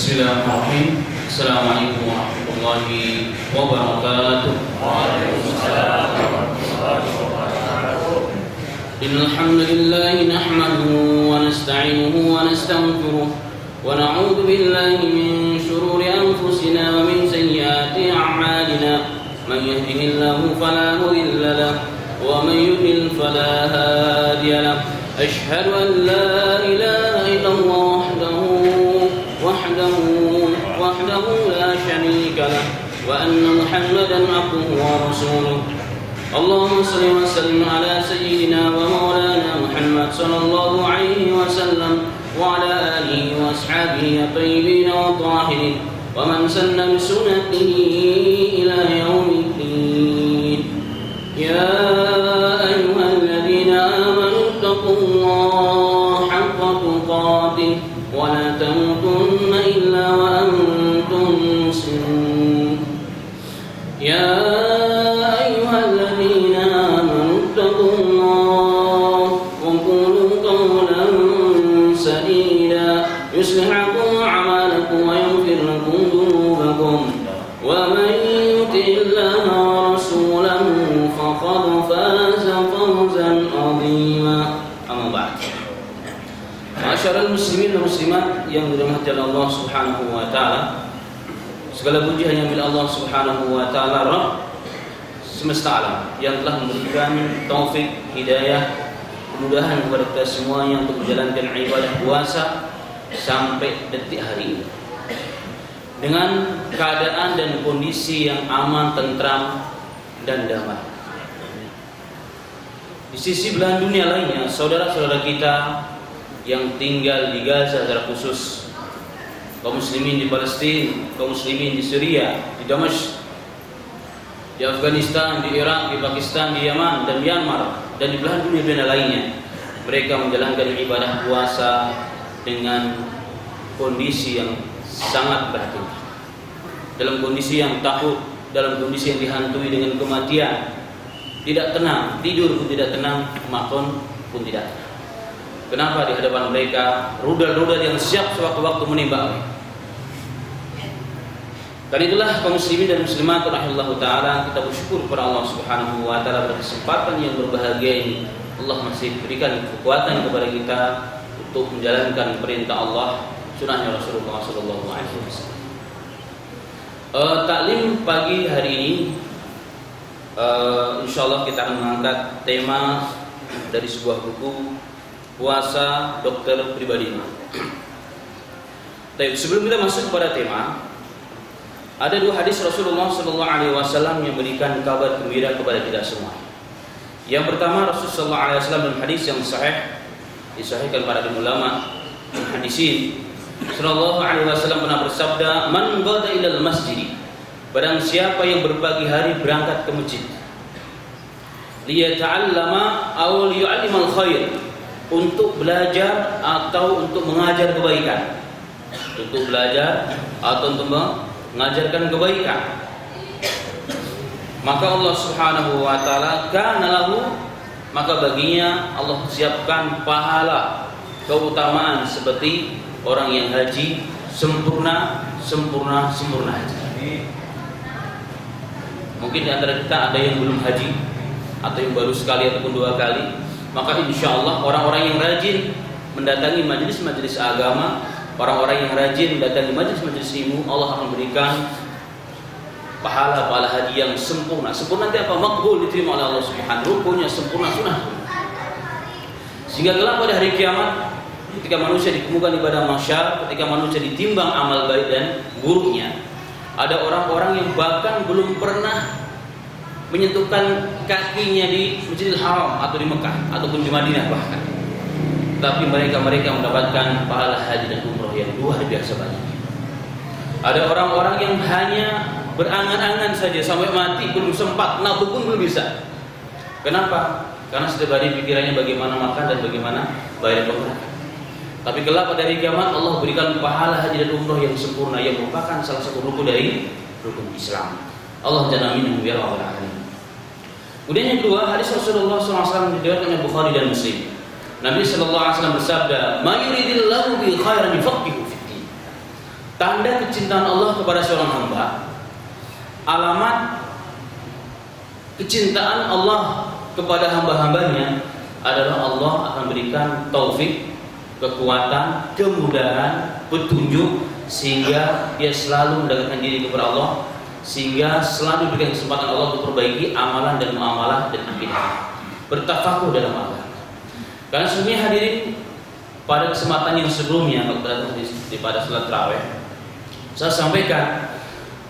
Bismillahirrahmanirrahim. Assalamualaikum warahmatullahi wabarakatuh. Waalaikumsalam warahmatullahi wabarakatuh. Innal hamdalillah nahmaduhu wa nasta'inuhu wa nastaghfiruh wa na'udzu billahi min shururi anfusina wa min sayyiati a'malina. Man yahdihillahu fala mudilla lahu wa man yudlil fala hadiya lahu. Asyhadu an la ilaha illallah وحده لا شريك له وأن محمدا عبده ورسوله. اللهم صل وسلم على سيدنا ومولانا محمد صلى الله عليه وسلم وعلى آله وأصحابه الطيبين والطاهرين ومن سن بسنته إلى يوم الدين. يا أيها الذين آمنوا اتقوا الله حق تقاته ولا تموتن إلا وأنتم مسلمون. يا أيها الذين آمنوا اتقوا الله وقولوا قولا سديدا يصلح لكم أعمالكم ويغفر لكم ذنوبكم ومن يطع الله ورسوله فقد فاز فوزا عظيما. أما بعد. Masyarul muslimin dan muslimat yang dirahmati Allah Subhanahu wa taala. Segala puji hanya milik Allah Subhanahu wa taala, Rabb semesta alam, yang telah memberikan taufik, hidayah, kemudahan kepada kita semuanya untuk menjalankan ibadah puasa sampai detik hari ini dengan keadaan dan kondisi yang aman, tentram dan damai. Di sisi belahan dunia lainnya, saudara-saudara kita yang tinggal di Gaza secara khusus, kaum muslimin di Palestina, kaum muslimin di Syria, di Damaskus, di Afghanistan, di Irak, di Pakistan, di Yaman dan Myanmar, dan di belahan dunia lainnya, mereka menjalankan ibadah puasa dengan kondisi yang sangat berhati-hati, dalam kondisi yang takut, dalam kondisi yang dihantui dengan kematian, tidak tenang, tidur pun tidak tenang, makan pun tidak tenang. Kenapa? Di hadapan mereka rudal-rudal yang siap sewaktu-waktu menembak. Dan itulah kaum muslimin dan muslimat rahimahullah taala, kita bersyukur kepada Allah Subhanahu wa taala pada kesempatan yang berbahagia ini. Allah masih berikan kekuatan kepada kita untuk menjalankan perintah Allah, sunnahnya Rasulullah sallallahu alaihi wasallam. Taklim pagi hari ini insyaallah kita akan mengangkat tema dari sebuah buku, Puasa Dokter Pribadi. Baik, sebelum kita masuk kepada tema, ada dua hadis Rasulullah SAW yang memberikan kabar gembira kepada kita semua. Yang pertama, Rasulullah SAW dalam hadis yang sahih, disahihkan para ulama hadisin, Sallallahu Alaihi Wasallam pernah bersabda, "Man ghada ilal masjid." Barang siapa yang berpagi hari berangkat ke masjid, liyata'allama aw liyu'allimal khair, untuk belajar atau untuk mengajar kebaikan, untuk belajar atau untuk mengajarkan kebaikan, maka Allah Subhanahu wa taala kana lahu, maka baginya Allah siapkan pahala keutamaan seperti orang yang haji sempurna haji. Mungkin di antara kita ada yang belum haji atau yang baru sekali ataupun dua kali. Maka insya Allah orang-orang yang rajin mendatangi majelis-majelis agama, orang-orang yang rajin mendatangi majelis-majelis ilmu, Allah akan memberikan pahala-pahala haji yang sempurna. Sempurna nanti apa? Makbul, diterima oleh Allah Subhanahu. Rukunnya sempurna, sunnah. Sehingga kelak pada hari kiamat, ketika manusia dikemukakan di padang mahsyar, ketika manusia ditimbang amal baik dan buruknya, ada orang-orang yang bahkan belum pernah menyentuhkan kakinya di Masjidil Haram atau di Mekah ataupun di Madinah bahkan, tapi mereka mendapatkan pahala haji dan umroh yang luar biasa banyak. Ada orang-orang yang hanya berangan-angan saja sampai mati belum sempat, nafsu pun belum bisa. Kenapa? Karena setiap hari pikirannya bagaimana makan dan bagaimana bayar penghutang. Tapi kelak pada hari kiamat Allah berikan pahala haji dan umroh yang sempurna, yang merupakan salah satu rukun dari rukun Islam. Allah janamin ya rabbal alamin. Kemudian yang kedua, hadis Rasulullah SAW diriwayatkan oleh Bukhari dan Muslim. Nabi sallallahu alaihi wasallam bersabda, "Ma yuridillahu bi khairan yufaqihu fid din." tanda kecintaan Allah kepada seorang hamba, alamat kecintaan Allah kepada hamba-hambanya adalah Allah akan berikan taufik, kekuatan, kemudahan, petunjuk, sehingga dia selalu mendekatkan diri kepada Allah, sehingga selalu diberikan kesempatan Allah untuk perbaiki amalan dan muamalah dan akidah, bertafakuh dalam agama. Karena sebenarnya hadirin, pada kesempatan yang sebelumnya pada salat tarawih, saya sampaikan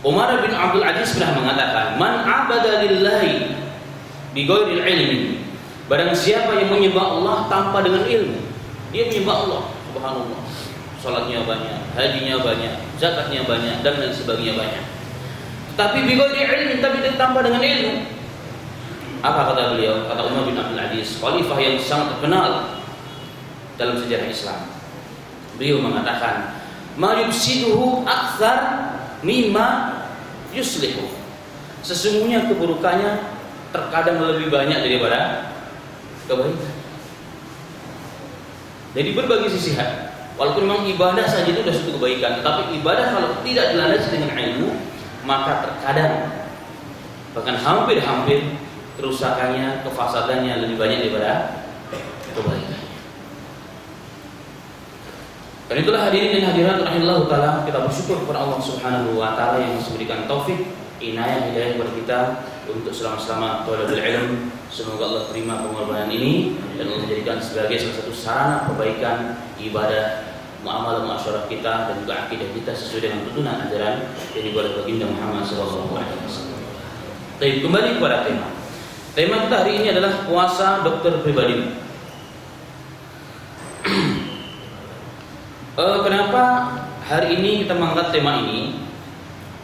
Umar bin Abdul Aziz pernah mengatakan, "Man abada lillahi bi ghairil ilmi." Barang siapa yang menyembah Allah tanpa dengan ilmu, dia menyembah Allah, subhanallah. Salatnya banyak, hajinya banyak, zakatnya banyak, dan lain sebagainya banyak. Tapi bi ghairil ilmi, tapi tanpa dengan ilmu. Apa kata beliau? Kata Umar bin Abdul Aziz, khalifah yang sangat terkenal dalam sejarah Islam. Beliau mengatakan, "Ma yufsiduhu aktsar mimma yuslihu." Sesungguhnya keburukannya terkadang lebih banyak daripada kebaikan. Jadi berbagai sisi hal. Walaupun memang ibadah saja itu sudah suatu kebaikan, tetapi ibadah kalau tidak dilandasi dengan ilmu, maka terkadang bahkan hampir-hampir kerusakannya, kefasadannya lebih banyak daripada kebaikan. Dan itulah hadirin dan hadirat rahimahullah taala, kita bersyukur kepada Allah Subhanahu wa taala yang memberikan taufik, inayah, hidayah kepada kita untuk selama-selama thalabul ilm. Semoga Allah terima pengorbanan ini dan Allah jadikan sebagai salah satu sarana perbaikan ibadah, muamalah muasyarah kita dan juga akidah kita sesuai dengan tuntunan ajaran yang dibuat oleh baginda Muhammad sallallahu alaihi wasallam. Baik, kembali kepada tema. Tema kita hari ini adalah puasa dokter pribadi. Kenapa hari ini kita mengangkat tema ini?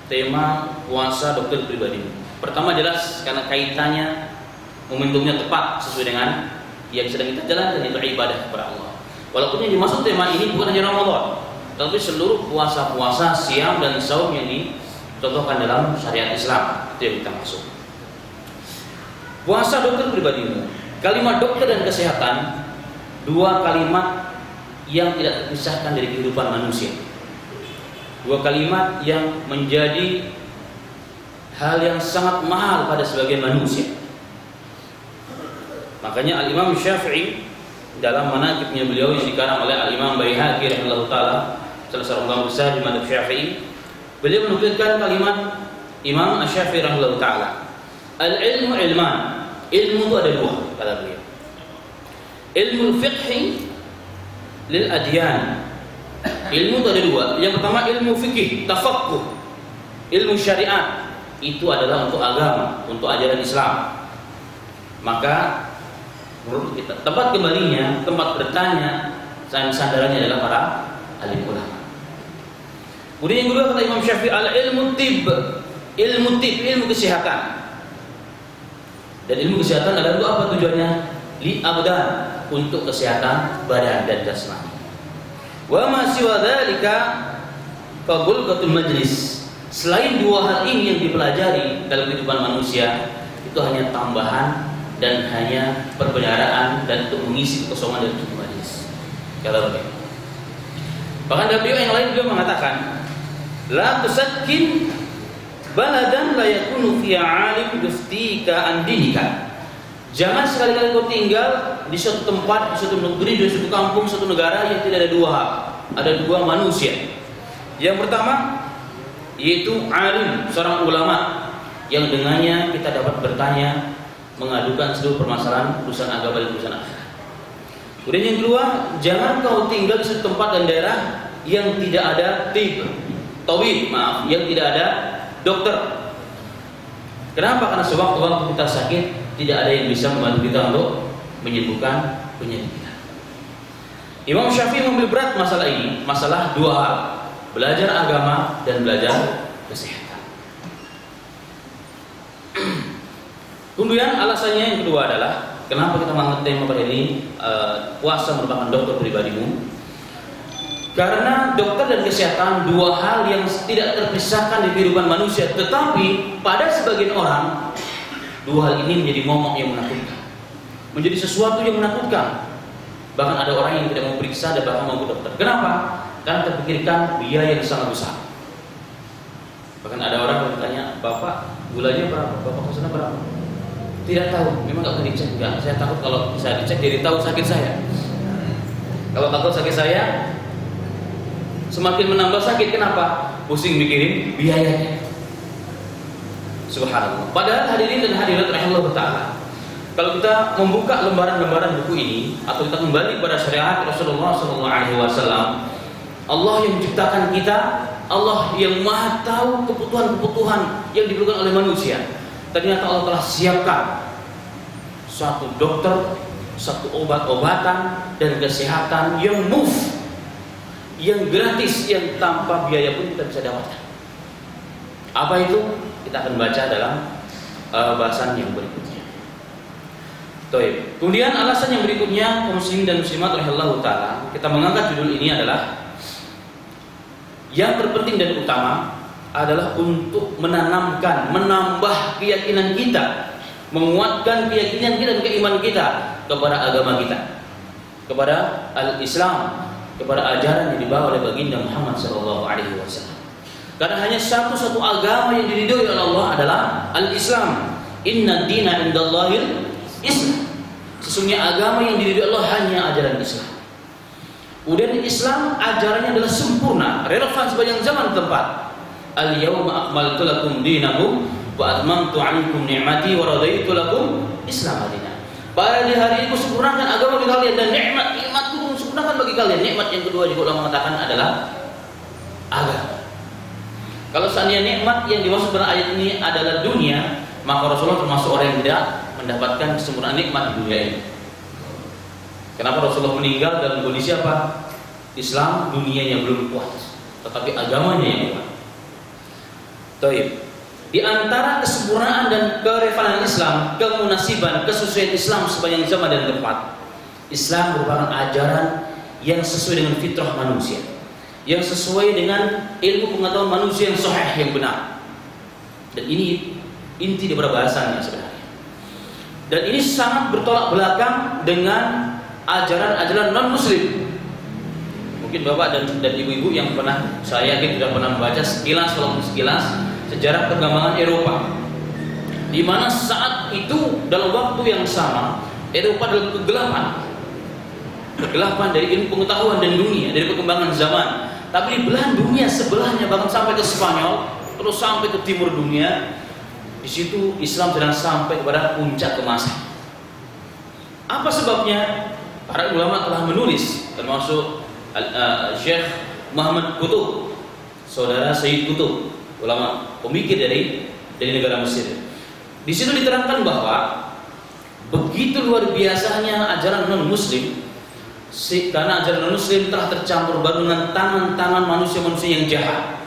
Tema puasa dokter pribadi. Pertama jelas karena kaitannya, momentumnya tepat sesuai dengan yang sedang kita jalankan, yaitu ibadah kepada Allah. Walaupun yang dimaksud tema ini bukan hanya Ramadan, tapi seluruh puasa-puasa, siam dan saum yang dicontohkan dalam syariat Islam, itu yang kita maksud. Puasa dokter pribadi. Kalimat dokter dan kesehatan, dua kalimat yang tidak terpisahkan dari kehidupan manusia. Dua kalimat yang menjadi hal yang sangat mahal pada sebagian manusia. Makanya Al-Imam Syafi'i dalam manaqibnya beliau yang dikarang oleh Al-Imam Baihaqi rahimahullah taala, salah seorang ulama besar di mazhab Syafi'i, beliau menukilkan kalimat Imam Asy-Syafi'i rahimahullah taala. Al-ilmu ilman. Ilmu itu ada dua, kata beliau. Ilmu fiqhi lil adyan. Ilmu itu ada dua. Yang pertama ilmu fikih, tafaqquh. Ilmu syariat itu adalah untuk agama, untuk ajaran Islam. Maka menurut kita tempat kembalinya, tempat bertanya, sandarannya adalah para alim ulama. Kemudian yang kedua kata Imam Syafi'i, al-ilmu tib. Ilmu tib, ilmu kesehatan. Dan ilmu kesehatan adalah untuk apa tujuannya? Li abdan, untuk kesehatan badan dan jasmani. Wa ma siwa dzalika fabulghatul majlis. Selain dua hal ini yang dipelajari dalam kehidupan manusia, itu hanya tambahan dan hanya perbendaharaan dan untuk mengisi kekosongan dari tubuh majlis. Kata beliau. Bahkan dari beliau yang lain beliau mengatakan, la tusakkin baladan la yakunu fi 'alim yuftika an dinika. Jangan sekali-kali kau tinggal di suatu tempat, di suatu negeri, di suatu kampung, suatu negara yang tidak ada dua hal. Ada dua manusia. Yang pertama yaitu alim, seorang ulama yang dengannya kita dapat bertanya, mengadukan seluruh permasalahan urusan agama dan urusan akhirat. Kemudian yang kedua, jangan kau tinggal di suatu tempat dan daerah yang tidak ada yang tidak ada dokter. Kenapa? Karena sewaktu-waktu kita sakit, tidak ada yang bisa membantu kita untuk menyembuhkan penyakit kita. Imam Syafi'i mengambil berat masalah ini, masalah dua hal, belajar agama dan belajar kesehatan. Kemudian alasannya yang kedua adalah kenapa kita mengangkat tema pada ini, puasa merupakan dokter pribadimu. Karena dokter dan kesehatan dua hal yang tidak terpisahkan di kehidupan manusia, tetapi pada sebagian orang dua hal ini menjadi momok yang menakutkan, menjadi sesuatu yang menakutkan. Bahkan ada orang yang tidak mau periksa dan bahkan mau ke dokter. Kenapa? Karena terpikirkan biaya yang sangat besar. Bahkan ada orang yang bertanya, Bapak gulanya berapa? Bapak pesannya berapa? Tidak tahu, memang nggak pernah dicek. Enggak, saya takut kalau bisa dicek jadi tahu sakit saya. Kalau takut sakit saya, semakin menambah sakit. Kenapa? Pusing mikirin biayanya. Subhanallah. Padahal hadirin dan hadirat rahimahullah ta'ala, kalau kita membuka lembaran-lembaran buku ini atau kita kembali kepada syariat Rasulullah SAW, Allah yang menciptakan kita, Allah yang maha tahu kebutuhan-kebutuhan yang diperlukan oleh manusia. Ternyata Allah telah siapkan suatu dokter, satu obat-obatan dan kesehatan yang yang gratis, yang tanpa biaya pun kita bisa dapatkan. Apa itu? Kita akan baca dalam bahasan yang berikutnya. Kemudian alasan yang berikutnya, kaum muslimin dan muslimat rahimahullah ta'ala, kita mengangkat judul ini adalah yang terpenting dan utama adalah untuk menambah keyakinan kita, menguatkan keyakinan kita dan keimanan kita kepada agama kita, kepada al-Islam, kepada ajaran yang dibawa oleh baginda Muhammad SAW. Karena hanya satu-satu agama yang diridhoi oleh Allah adalah al-Islam. Inna dina indallahil Islam. Sesungguhnya agama yang diridhoi Allah hanya ajaran Islam. Kemudian Islam ajarannya adalah sempurna, relevan sepanjang zaman tempat. Al-yawma akmaltu lakum dinakum wa atmamtu 'alaikum ni'mati wa radaitu lakum Islam madina. Pada hari ini kusempurnakan agama bagi kalian dan nikmatku kusempurnakan bagi kalian. Nikmat yang kedua juga ulama mengatakan adalah agama. Kalau seandainya nikmat yang dimaksud pada ayat ini adalah dunia, maka Rasulullah termasuk orang yang tidak mendapatkan kesempurnaan nikmat di dunia ini. Kenapa Rasulullah meninggal dalam kondisi apa? Islam dunianya belum kuat, tetapi agamanya yang kuat. Di antara kesempurnaan dan kerelevanan Islam, kemunasiban, kesesuaian Islam sepanjang zaman dan tempat, Islam merupakan ajaran yang sesuai dengan fitrah manusia, yang sesuai dengan ilmu pengetahuan manusia yang sahih, yang benar. Dan ini inti daripada bahasannya sebenarnya. Dan ini sangat bertolak belakang dengan ajaran-ajaran non-muslim. Mungkin bapak dan ibu-ibu yang pernah, saya yakin sudah pernah membaca sekilas sejarah perkembangan Eropa, di mana saat itu dalam waktu yang sama Eropa dalam kegelapan dari ilmu pengetahuan dan dunia, dari perkembangan zaman. Tapi di belahan dunia sebelahnya, bahkan sampai ke Spanyol, terus sampai ke timur dunia, di situ Islam sedang sampai kepada puncak kemasan. Apa sebabnya? Para ulama telah menulis, termasuk Syekh Muhammad Qutb, saudara Sayyid Qutb, ulama pemikir dari negara Mesir. Di situ diterangkan bahwa begitu luar biasanya ajaran non-muslim, karena ajaran non-muslim telah tercampur baru dengan tangan-tangan manusia-manusia yang jahat,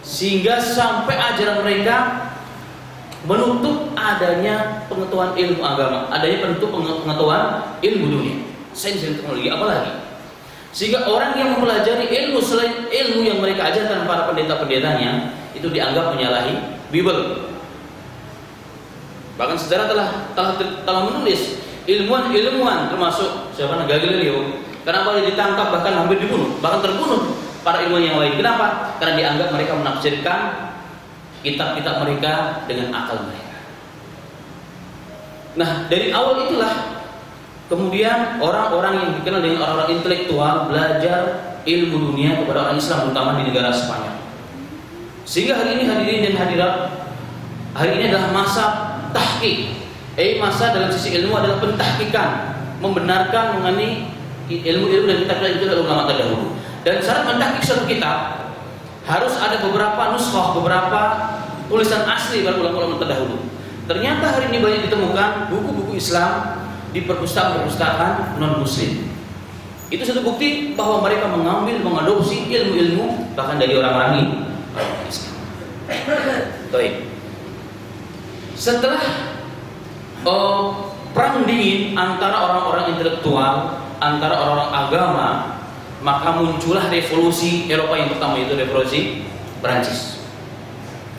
sehingga sampai ajaran mereka menutup adanya pengetahuan ilmu agama, adanya pengetahuan ilmu dunia, sains dan teknologi, apalagi. Sehingga orang yang mempelajari ilmu selain ilmu yang mereka ajarkan para pendeta-pendetanya itu dianggap menyalahi Bible. Bahkan sejarah telah menulis ilmuwan termasuk siapa? Galileo. Kenapa dia ditangkap, bahkan hampir dibunuh, bahkan terbunuh para ilmuwan yang lain. Kenapa? Karena dianggap mereka menafsirkan kitab-kitab mereka dengan akal mereka. Nah, dari awal itulah kemudian orang-orang yang dikenal dengan orang-orang intelektual belajar ilmu dunia kepada orang Islam, terutama di negara Spanyol. Sehingga hari ini hadirin dan hadirat, hari ini adalah masa tahqiq. Masa dalam sisi ilmu adalah pentahqiqan, membenarkan mengenai ilmu-ilmu dan kitab-kitab itu dari ulama terdahulu. Dan syarat mentahqiq suatu kitab harus ada beberapa nuskhah, beberapa tulisan asli dari ulama-ulama terdahulu. Ternyata hari ini banyak ditemukan buku-buku Islam di perpustakaan non-muslim. Itu satu bukti bahwa mereka mengadopsi ilmu-ilmu bahkan dari orang-orang Islam. Baik. Setelah perang dingin antara orang-orang intelektual, antara orang-orang agama, maka muncullah revolusi Eropa yang pertama, yaitu revolusi Perancis.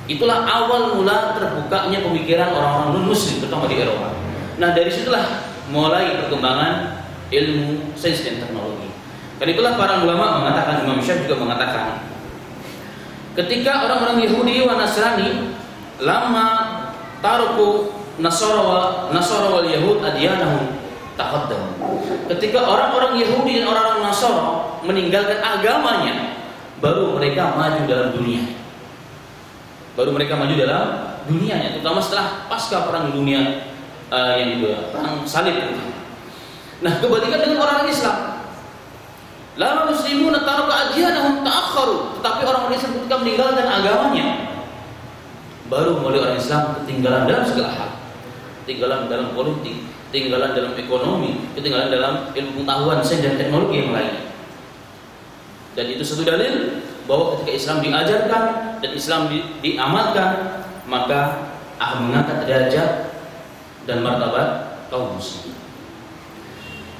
Itulah awal mula terbukanya pemikiran orang-orang non-muslim terutama di Eropa. Nah, dari situlah mulai perkembangan ilmu sains dan teknologi. Dan itulah para ulama mengatakan, Imam Syafi'i juga mengatakan, ketika orang-orang Yahudi wa Nasrani lama taruku Nasara wal Yahud adyanahum taqaddam. Ketika orang-orang Yahudi dan orang-orang Nasara meninggalkan agamanya, baru mereka maju dalam dunia. Baru mereka maju dalam dunianya, terutama setelah pasca perang dunia yang kedua, perang salib. Nah, kebalikan dengan orang Islam. Lama muslimun taruka adyanahum ta'akharu, tetapi orang Islam ketika meninggalkan agamanya, baru mulai orang Islam ketinggalan dalam segala hal. Ketinggalan dalam politik, ketinggalan dalam ekonomi, ketinggalan dalam ilmu pengetahuan, sains dan teknologi yang lainnya. Dan itu satu dalil bahwa ketika Islam diajarkan dan Islam diamalkan, maka akan mengangkat derajat dan martabat kaum muslimin.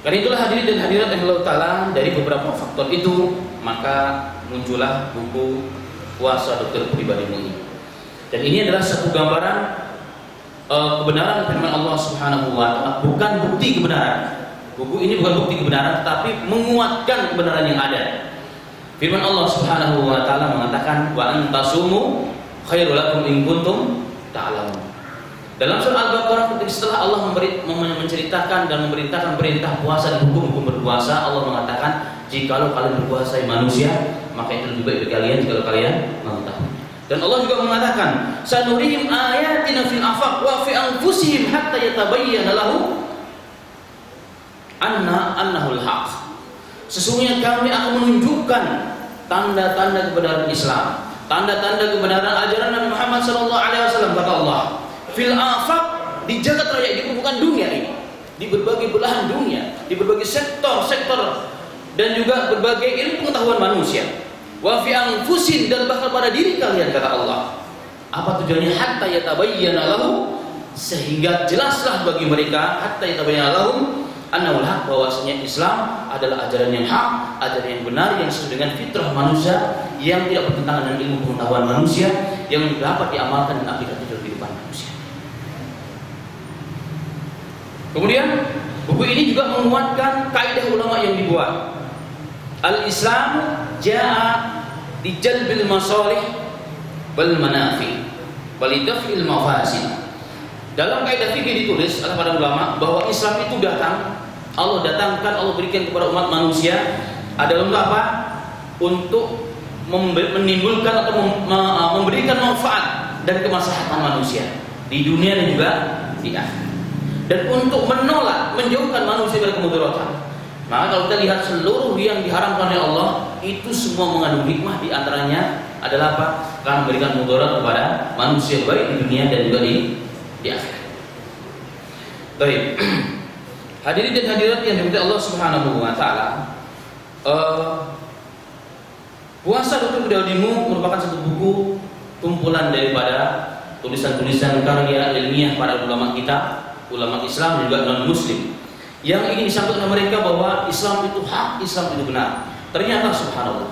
Karena itulah hadirin dan hadirat yang Allah Ta'ala, dari beberapa faktor itu maka muncullah buku Puasa Dokter Pribadimu ini. Dan ini adalah satu gambaran kebenaran firman Allah Subhanahu wa Ta'ala, bukan bukti kebenaran. Buku ini bukan bukti kebenaran, tetapi menguatkan kebenaran yang ada. Firman Allah Subhanahu wa Ta'ala mengatakan, wa antasumu khairul lakum in kuntum ta'lamun. Dalam surah Al-Baqarah, setelah Allah menceritakan dan memerintahkan perintah puasa dan hukum-hukum berpuasa, Allah mengatakan, jikalau kalian berpuasa manusia, maka itu lebih baik bagi kalian jikalau kalian mengetahui. Dan Allah juga mengatakan, sanurihim ayatina fil afaq wa fi anfusihim hatta yatabayyana lahum annahul haq. Sesungguhnya kami akan menunjukkan tanda-tanda kebenaran Islam, tanda-tanda kebenaran ajaran Nabi Muhammad SAW, kata Allah, fil afaq, di jagat raya, di permukaan dunia ini, di berbagai belahan dunia, di berbagai sektor-sektor dan juga berbagai ilmu pengetahuan manusia. Wa fi anfusin, dan bahkan pada diri kalian, kata Allah. Apa tujuannya? Hatta yatabayyana lahum, sehingga jelaslah bagi mereka, hatta yatabayyana lahum annahul haq, bahwasanya Islam adalah ajaran yang hak, ajaran yang benar, yang sesuai dengan fitrah manusia, yang tidak bertentangan dengan ilmu pengetahuan manusia, yang dapat diamalkan dan aplikatif dalam kehidupan manusia. Kemudian buku ini juga menguatkan kaidah ulama yang dibuat. Al-Islam jaa di jalbil masalih wal manafi wal daf'il mafasid. Dalam kaidah fikih ditulis oleh para ulama bahwa Islam itu datang, Allah datangkan, Allah berikan kepada umat manusia adalah untuk apa? Untuk menimbulkan atau memberikan manfaat dan kemaslahatan manusia di dunia dan juga di akhirat. Dan untuk menolak, menjauhkan manusia dari kemudaratan. Maka kalau kita lihat seluruh yang diharamkan oleh Allah, itu semua mengandung hikmah, di antaranya adalah apa? Karena memberikan mudarat kepada manusia, baik di dunia dan juga di akhirat. Baik. Hadirin dan hadirat yang dimuliakan Allah Subhanahu wa Ta'ala, Puasa Dokter Pribadimu merupakan satu buku kumpulan daripada tulisan-tulisan karya ilmiah para ulama kita, ulama Islam dan juga non-Muslim, yang ingin disampaikan mereka bahwa Islam itu hak, Islam itu benar. Ternyata subhanallah,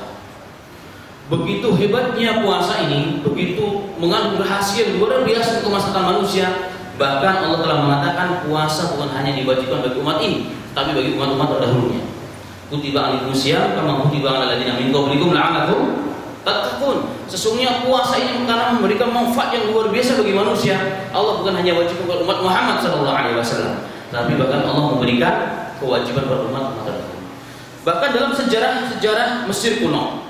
begitu hebatnya puasa ini, begitu mengandung rahasia luar biasa untuk kemaslahatan manusia. Bahkan Allah telah mengatakan puasa bukan hanya diwajibkan bagi umat ini, tapi bagi umat-umat terdahulunya. Kutiba alaikum syiyam kama kutiba alal ladzina min qablikum la'allakum tattaqun. Sesungguhnya puasa ini karena memberikan manfaat yang luar biasa bagi manusia. Allah bukan hanya wajib kepada umat Muhammad SAW, tapi bahkan Allah memberikan kewajiban kepada umat terdahulu. Bahkan dalam sejarah Mesir kuno,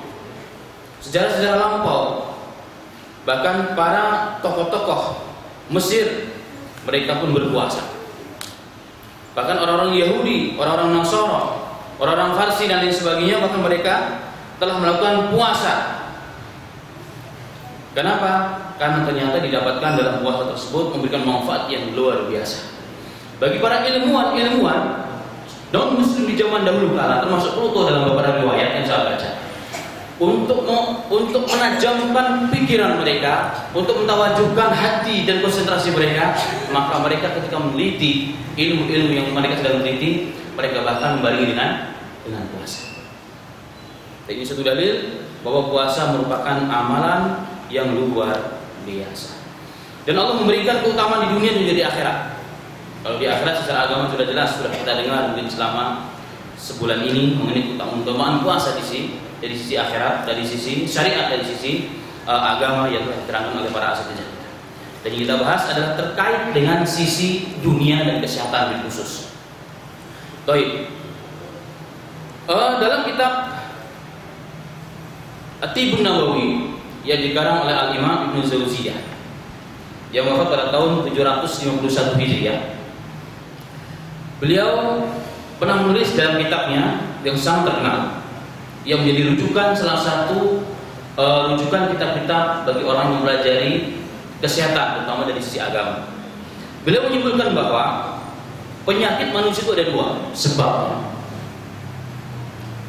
sejarah lampau, bahkan para tokoh-tokoh Mesir, mereka pun berpuasa. Bahkan orang-orang Yahudi, orang-orang Nasara, orang-orang Farsi dan lain sebagainya, bahkan mereka telah melakukan puasa. Kenapa? Karena ternyata didapatkan dalam puasa tersebut memberikan manfaat yang luar biasa. Bagi para ilmuwan non-Muslim di zaman dahulu kala, termasuk Pluto dalam beberapa riwayat yang saya baca, untuk menajamkan pikiran mereka, untuk mentawajuhkan hati dan konsentrasi mereka, maka mereka ketika meneliti ilmu-ilmu yang mereka sedang teliti, mereka bahkan membarengi dengan puasa. Ini satu dalil bahwa puasa merupakan amalan yang luar biasa. Dan Allah memberikan keutamaan di dunia dan juga di akhirat. Kalau di akhirat secara agama sudah jelas, sudah kita dengar mungkin selama sebulan ini mengenai keutamaan puasa dari sisi akhirat, dari sisi syariat, dari sisi agama yang telah diterangkan oleh para asatidz kita. Dan yang kita bahas adalah terkait dengan sisi dunia dan kesehatan lebih khusus. Baik. Dalam kitab At-Tibbun Nabawi yang dikarang oleh Al-Imam Ibnu Jauziyah yang wafat pada tahun 751 Hijriah. Beliau pernah menulis dalam kitabnya yang sangat terkenal yang menjadi rujukan salah satu rujukan kitab-kitab bagi orang yang mempelajari kesehatan terutama dari sisi agama. Beliau menyebutkan bahwa penyakit manusia itu ada dua sebab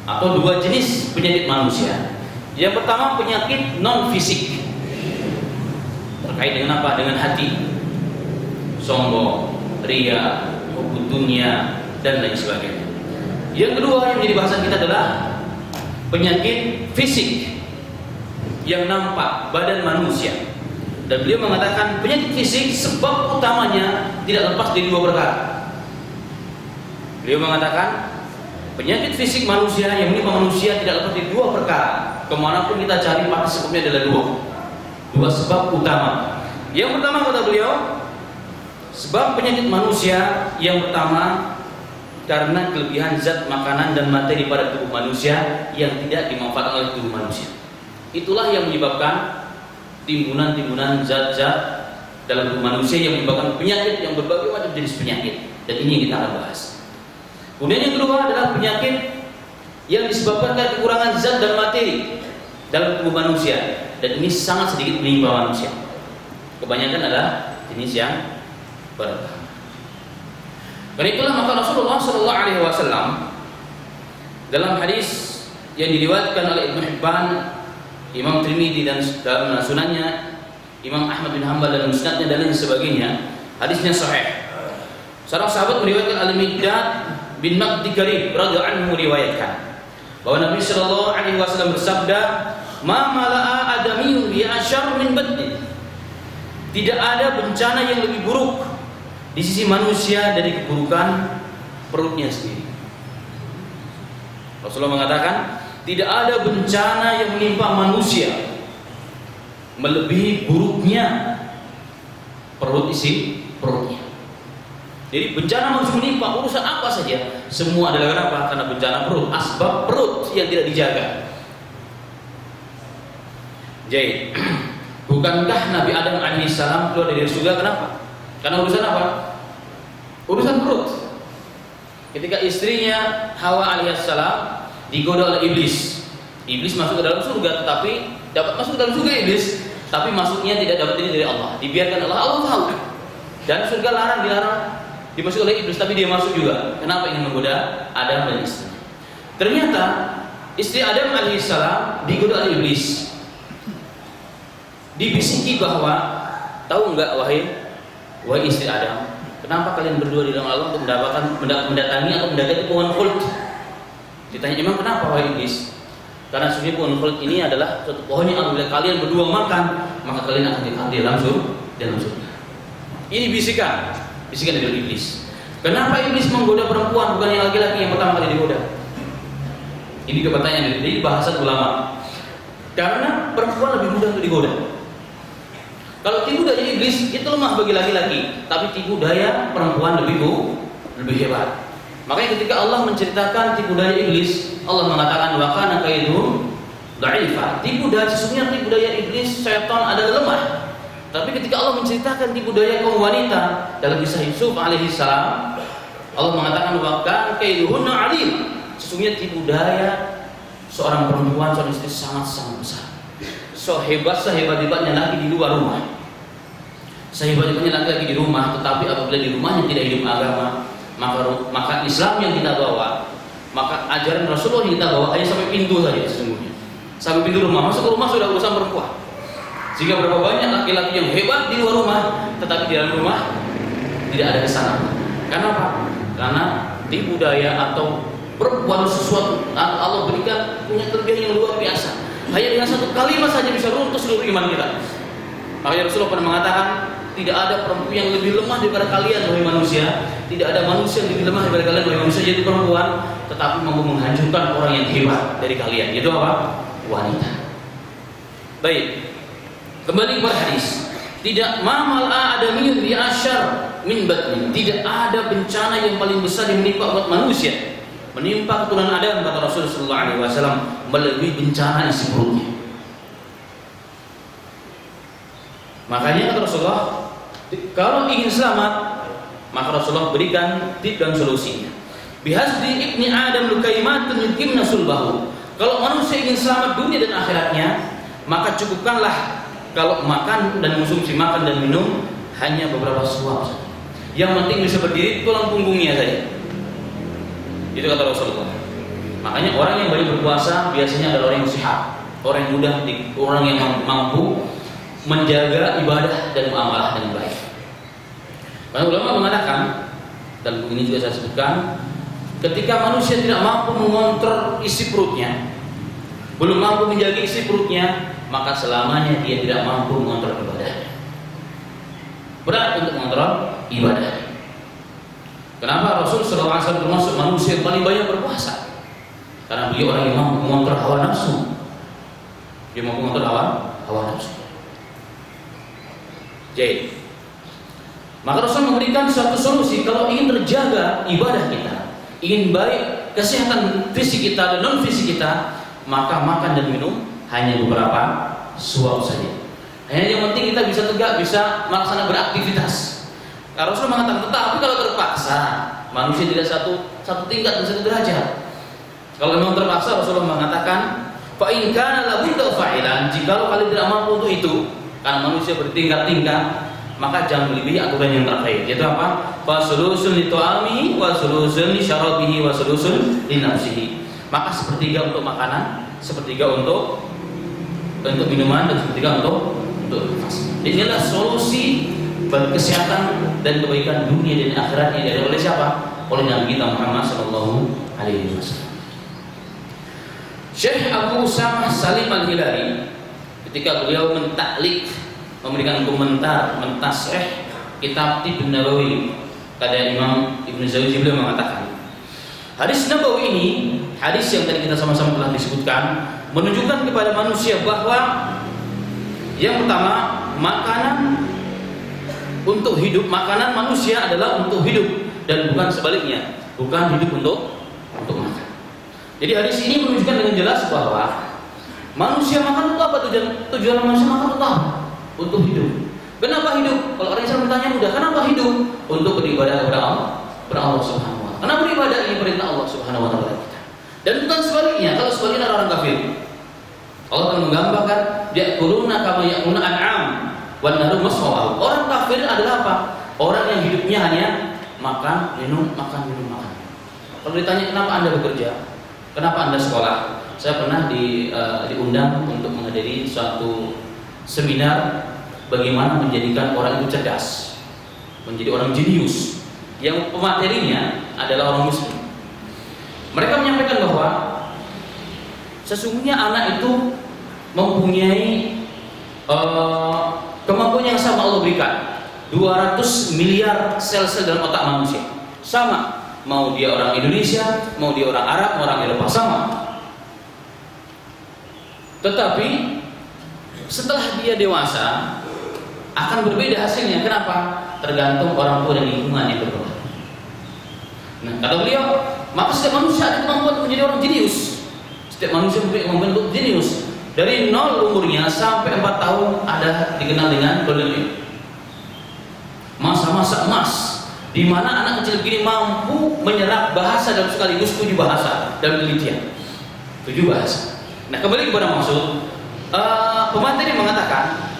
atau dua jenis penyakit manusia. Yang pertama penyakit non fisik terkait dengan apa? Dengan hati, sombong, ria, hubbu dunia dan lain sebagainya. Yang kedua yang menjadi bahasan kita adalah penyakit fisik yang nampak badan manusia. Dan beliau mengatakan penyakit fisik sebab utamanya tidak lepas dari dua perkara. Beliau mengatakan penyakit fisik manusia yang menimpa manusia tidak lepas dari dua perkara. Kemanapun kita cari pasti sebabnya adalah dua sebab utama. Yang pertama kata beliau, sebab penyakit manusia yang pertama karena kelebihan zat makanan dan materi pada tubuh manusia yang tidak dimanfaatkan oleh tubuh manusia. Itulah yang menyebabkan timbunan-timbunan zat-zat dalam tubuh manusia yang menyebabkan penyakit yang berbagai macam jenis penyakit. Dan ini yang kita akan bahas. Kemudian yang kedua adalah penyakit yang disebabkan karena kekurangan zat dan materi dalam tubuh manusia. Dan ini sangat sedikit menimpa manusia. Kebanyakan adalah jenis yang berkah. Karena itulah maka Rasulullah SAW dalam hadis yang diriwayatkan oleh Ibnu Hibban, Imam Tirmidzi dan dalam sunannya, Imam Ahmad bin Hanbal dan musnadnya dan lain sebagainya, hadisnya sahih. Seorang sahabat meriwayatkan Al-Miqdad bin Ma'di Karib radhiyallahu anhu meriwayatkan bahwa Nabi sallallahu alaihi wasallam bersabda, "Ma mala'a adamiyun bi asyar min badni." Tidak ada bencana yang lebih buruk di sisi manusia dari keburukan perutnya sendiri. Rasulullah mengatakan, tidak ada bencana yang menimpa manusia melebihi buruknya isi perutnya. Jadi bencana manusia menimpa urusan apa saja, semua adalah kenapa? Karena bencana perut, asbab perut yang tidak dijaga. Jadi, bukankah Nabi Adam alaihissalam keluar dari surga kenapa? Karena urusan apa? Urusan perut. Ketika istrinya Hawa alaihissalam digoda oleh iblis. Iblis masuk ke dalam surga, tetapi dapat masuk ke dalam surga iblis, tapi masuknya tidak dapat ini dari Allah. Dibiarkan Allah tahu. Dan surga dilarang dimasuk oleh iblis, tapi dia masuk juga. Kenapa ingin menggoda Adam dan istri? Ternyata istri Adam alaihissalam digoda oleh iblis. Dibisiki bahwa, tahu enggak wahai istri Adam, kenapa kalian berdua di dalam Allah untuk mendatangi atau mendekati pohon khuld? Ditanya, emang kenapa wahai iblis? Karena sebenarnya pohon khuld ini adalah suatu pohon yang apabila kalian berdua makan, maka kalian akan dikandil langsung dalam surga. Ini bisikan dari iblis. Kenapa iblis menggoda perempuan bukan yang laki-laki yang pertama kali digoda? Ini pertanyaan dari bahasan ulama. Karena perempuan lebih mudah untuk digoda. Kalau tipu daya iblis itu lemah bagi laki-laki, tapi tipu daya perempuan lebih hebat. Makanya ketika Allah menceritakan tipu daya iblis, Allah mengatakan wa kana kaiduhum dha'ifa. Sesungguhnya tipu daya iblis, syaitan adalah lemah. Tapi ketika Allah menceritakan tipu daya kaum wanita dalam kisah Yusuf alaihissalam, Allah mengatakan wa kana kaiduhunna 'alim. Sesungguhnya tipu daya seorang perempuan, seorang istri sangat-sangat besar. Sehebat-hebatnya laki di luar rumah, sehebat-hebatnya laki-laki di rumah, tetapi apabila di rumahnya tidak hidup agama, maka Islam yang kita bawa, maka ajaran Rasulullah yang kita bawa hanya sampai pintu saja sesungguhnya. Sampai pintu rumah, masuk ke rumah sudah urusan perempuan. Sehingga berapa banyak laki-laki yang hebat di luar rumah, tetapi di dalam rumah tidak ada kesanaan. Kenapa? Karena tipu daya atau perbuatan sesuatu Allah berikan punya kelebihan yang luar biasa. Hanya dengan satu kalimat saja bisa runtuh seluruh iman kita. Makanya Rasulullah pernah mengatakan, tidak ada perempuan yang lebih lemah daripada kalian wahai manusia. Tidak ada manusia yang lebih lemah daripada kalian wahai manusia, yaitu perempuan, tetapi mampu menghancurkan orang yang hebat dari kalian. Itu apa? Wanita. Baik. Kembali kepada hadis, tidak mamal adamiyun bi asyar min batni. Tidak ada bencana yang paling besar yang menimpa umat manusia, menimpa keturunan Adam, kata Rasulullah sallallahu alaihi wasallam, melebihi bencana isi perutnya. Makanya kata Rasulullah, kalau ingin selamat, maka Rasulullah berikan tip dan solusinya. Bihasbi ibni Adam lukaimatun yukimna sulbahu. Kalau manusia ingin selamat dunia dan akhiratnya, maka cukupkanlah kalau makan dan konsumsi makan dan minum hanya beberapa suap saja. Yang penting bisa berdiri tulang punggungnya saja. Itu kata Rasulullah. Makanya orang yang banyak berpuasa biasanya adalah orang yang sehat, orang yang mudah, orang yang mampu menjaga ibadah dan muamalah dengan baik. Para ulama mengatakan, dan ini juga saya sebutkan, ketika manusia tidak mampu mengontrol isi perutnya, belum mampu menjaga isi perutnya, maka selamanya dia tidak mampu mengontrol ibadahnya. Berat untuk mengontrol ibadah. Kenapa Rasul SAW termasuk manusia yang paling banyak berpuasa? Karena beliau orang yang mampu mengontrol hawa nafsu. Dia mampu mengontrol hawa nafsu. Jadi, maka Rasul memberikan suatu solusi. Kalau ingin terjaga ibadah kita, ingin baik kesehatan fisik kita dan non fisik kita, maka makan dan minum hanya beberapa suap saja. Hanya yang penting kita bisa tegak, bisa melaksanakan beraktivitas. Karena Rasul mengatakan, tetapi kalau terpaksa, manusia tidak satu tingkat dan satu derajat. Kalau memang terpaksa, Rasulullah mengatakan, fa in kana la budda fa'ilan, jikalau kalian tidak mampu untuk itu, karena manusia bertingkat-tingkat, maka jangan melebihi aturan yang terakhir. Yaitu apa? Fa sulusun li tu'ami wa sulusun li syarabihi wa sulusun li nafsihi. Maka sepertiga untuk makanan, sepertiga untuk minuman, dan sepertiga untuk nafas. Inilah solusi bagi kesehatan dan kebaikan dunia dan akhirat yang diadakan oleh siapa? Oleh Nabi kita Muhammad sallallahu alaihi wasallam. Syekh Abu Usamah Salim Al-Hilali ketika beliau mentaklik, memberikan komentar, mentasrih kitab Ibn Nabawi, kata Imam Ibn Zawji, beliau mengatakan, hadis Nabawi ini, hadis yang tadi kita sama-sama telah disebutkan, menunjukkan kepada manusia bahwa yang pertama, makanan untuk hidup, makanan manusia adalah untuk hidup dan bukan sebaliknya, bukan hidup untuk makan. Jadi hadis ini menunjukkan dengan jelas bahwa manusia makan untuk apa? Tujuan manusia makan untuk apa? Untuk hidup. Kenapa hidup? Kalau orang Islam bertanya mudah, kenapa hidup? Untuk beribadah kepada Allah Subhanahu wa taala. Karena beribadah ini perintah Allah Subhanahu wa taala kita. Dan bukan sebaliknya. Kalau sebaliknya orang kafir, Allah akan menggambarkan ya'kuluna kama ya'kuluna an'am wan naru maswahu. Orang kafir adalah apa? Orang yang hidupnya hanya makan, minum, makan, minum, makan. Kalau ditanya kenapa Anda bekerja? Kenapa Anda sekolah? Saya pernah diundang untuk menghadiri suatu seminar bagaimana menjadikan orang itu cerdas, menjadi orang jenius, yang pematerinya adalah orang muslim. Mereka menyampaikan bahwa sesungguhnya anak itu mempunyai kemampuan yang sama Allah berikan, 200 miliar sel-sel dalam otak manusia, sama. Mau dia orang Indonesia, mau dia orang Arab, mau orang Eropa, sama. Tetapi setelah dia dewasa akan berbeda hasilnya. Kenapa? Tergantung orang tua dan lingkungan yang berbeda. Nah, kata beliau, maka setiap manusia ada kemampuan menjadi orang jenius. Setiap manusia mempunyai kemampuan untuk jenius. Dari 0 umurnya sampai 4 tahun ada dikenal dengan golden age, masa-masa emas, di mana anak kecil begini mampu menyerap bahasa dalam sekaligus 7 bahasa dalam penelitian. 7 bahasa. Nah, kembali kepada maksud, pemateri mengatakan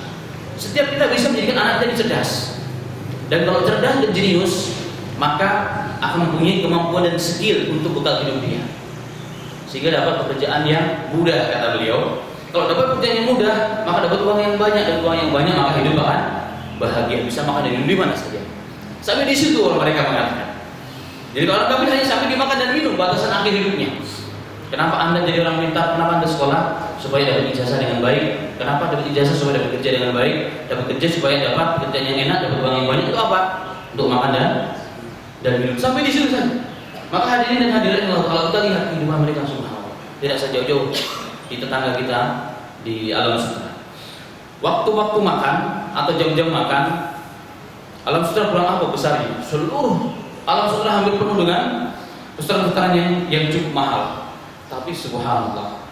setiap kita bisa menjadikan anak jadi cerdas. Dan kalau cerdas dan jenius, maka akan mempunyai kemampuan dan skill untuk bekal hidup dia, sehingga dapat pekerjaan yang mudah, kata beliau. Kalau dapat pekerjaan yang mudah, maka dapat uang yang banyak, dan uang yang banyak maka hidup akan bahagia, bisa makan dan minum di mana saja. Sampai di situ orang mereka mengatakan. Jadi kalau orang kafir hanya sampai dimakan dan minum, batasan akhir hidupnya. Kenapa Anda jadi orang pintar? Kenapa Anda sekolah? Supaya dapat ijazah dengan baik. Kenapa dapat ijazah? Supaya dapat kerja dengan baik. Dapat kerja supaya dapat pekerjaan yang enak, dapat uang yang banyak. Itu apa? Untuk makan dan minum. Sampai di situ saja. Maka hadirin dan hadirat Allah, kalau kita lihat kehidupan mereka, subhanallah, tidak sejauh-jauh di tetangga kita di alam sutra. waktu-waktu makan atau jam-jam makan, alam sutra kurang apa besarnya? Seluruh alam sutra hampir penuh dengan restoran-restoran yang cukup mahal. Tapi subhanallah,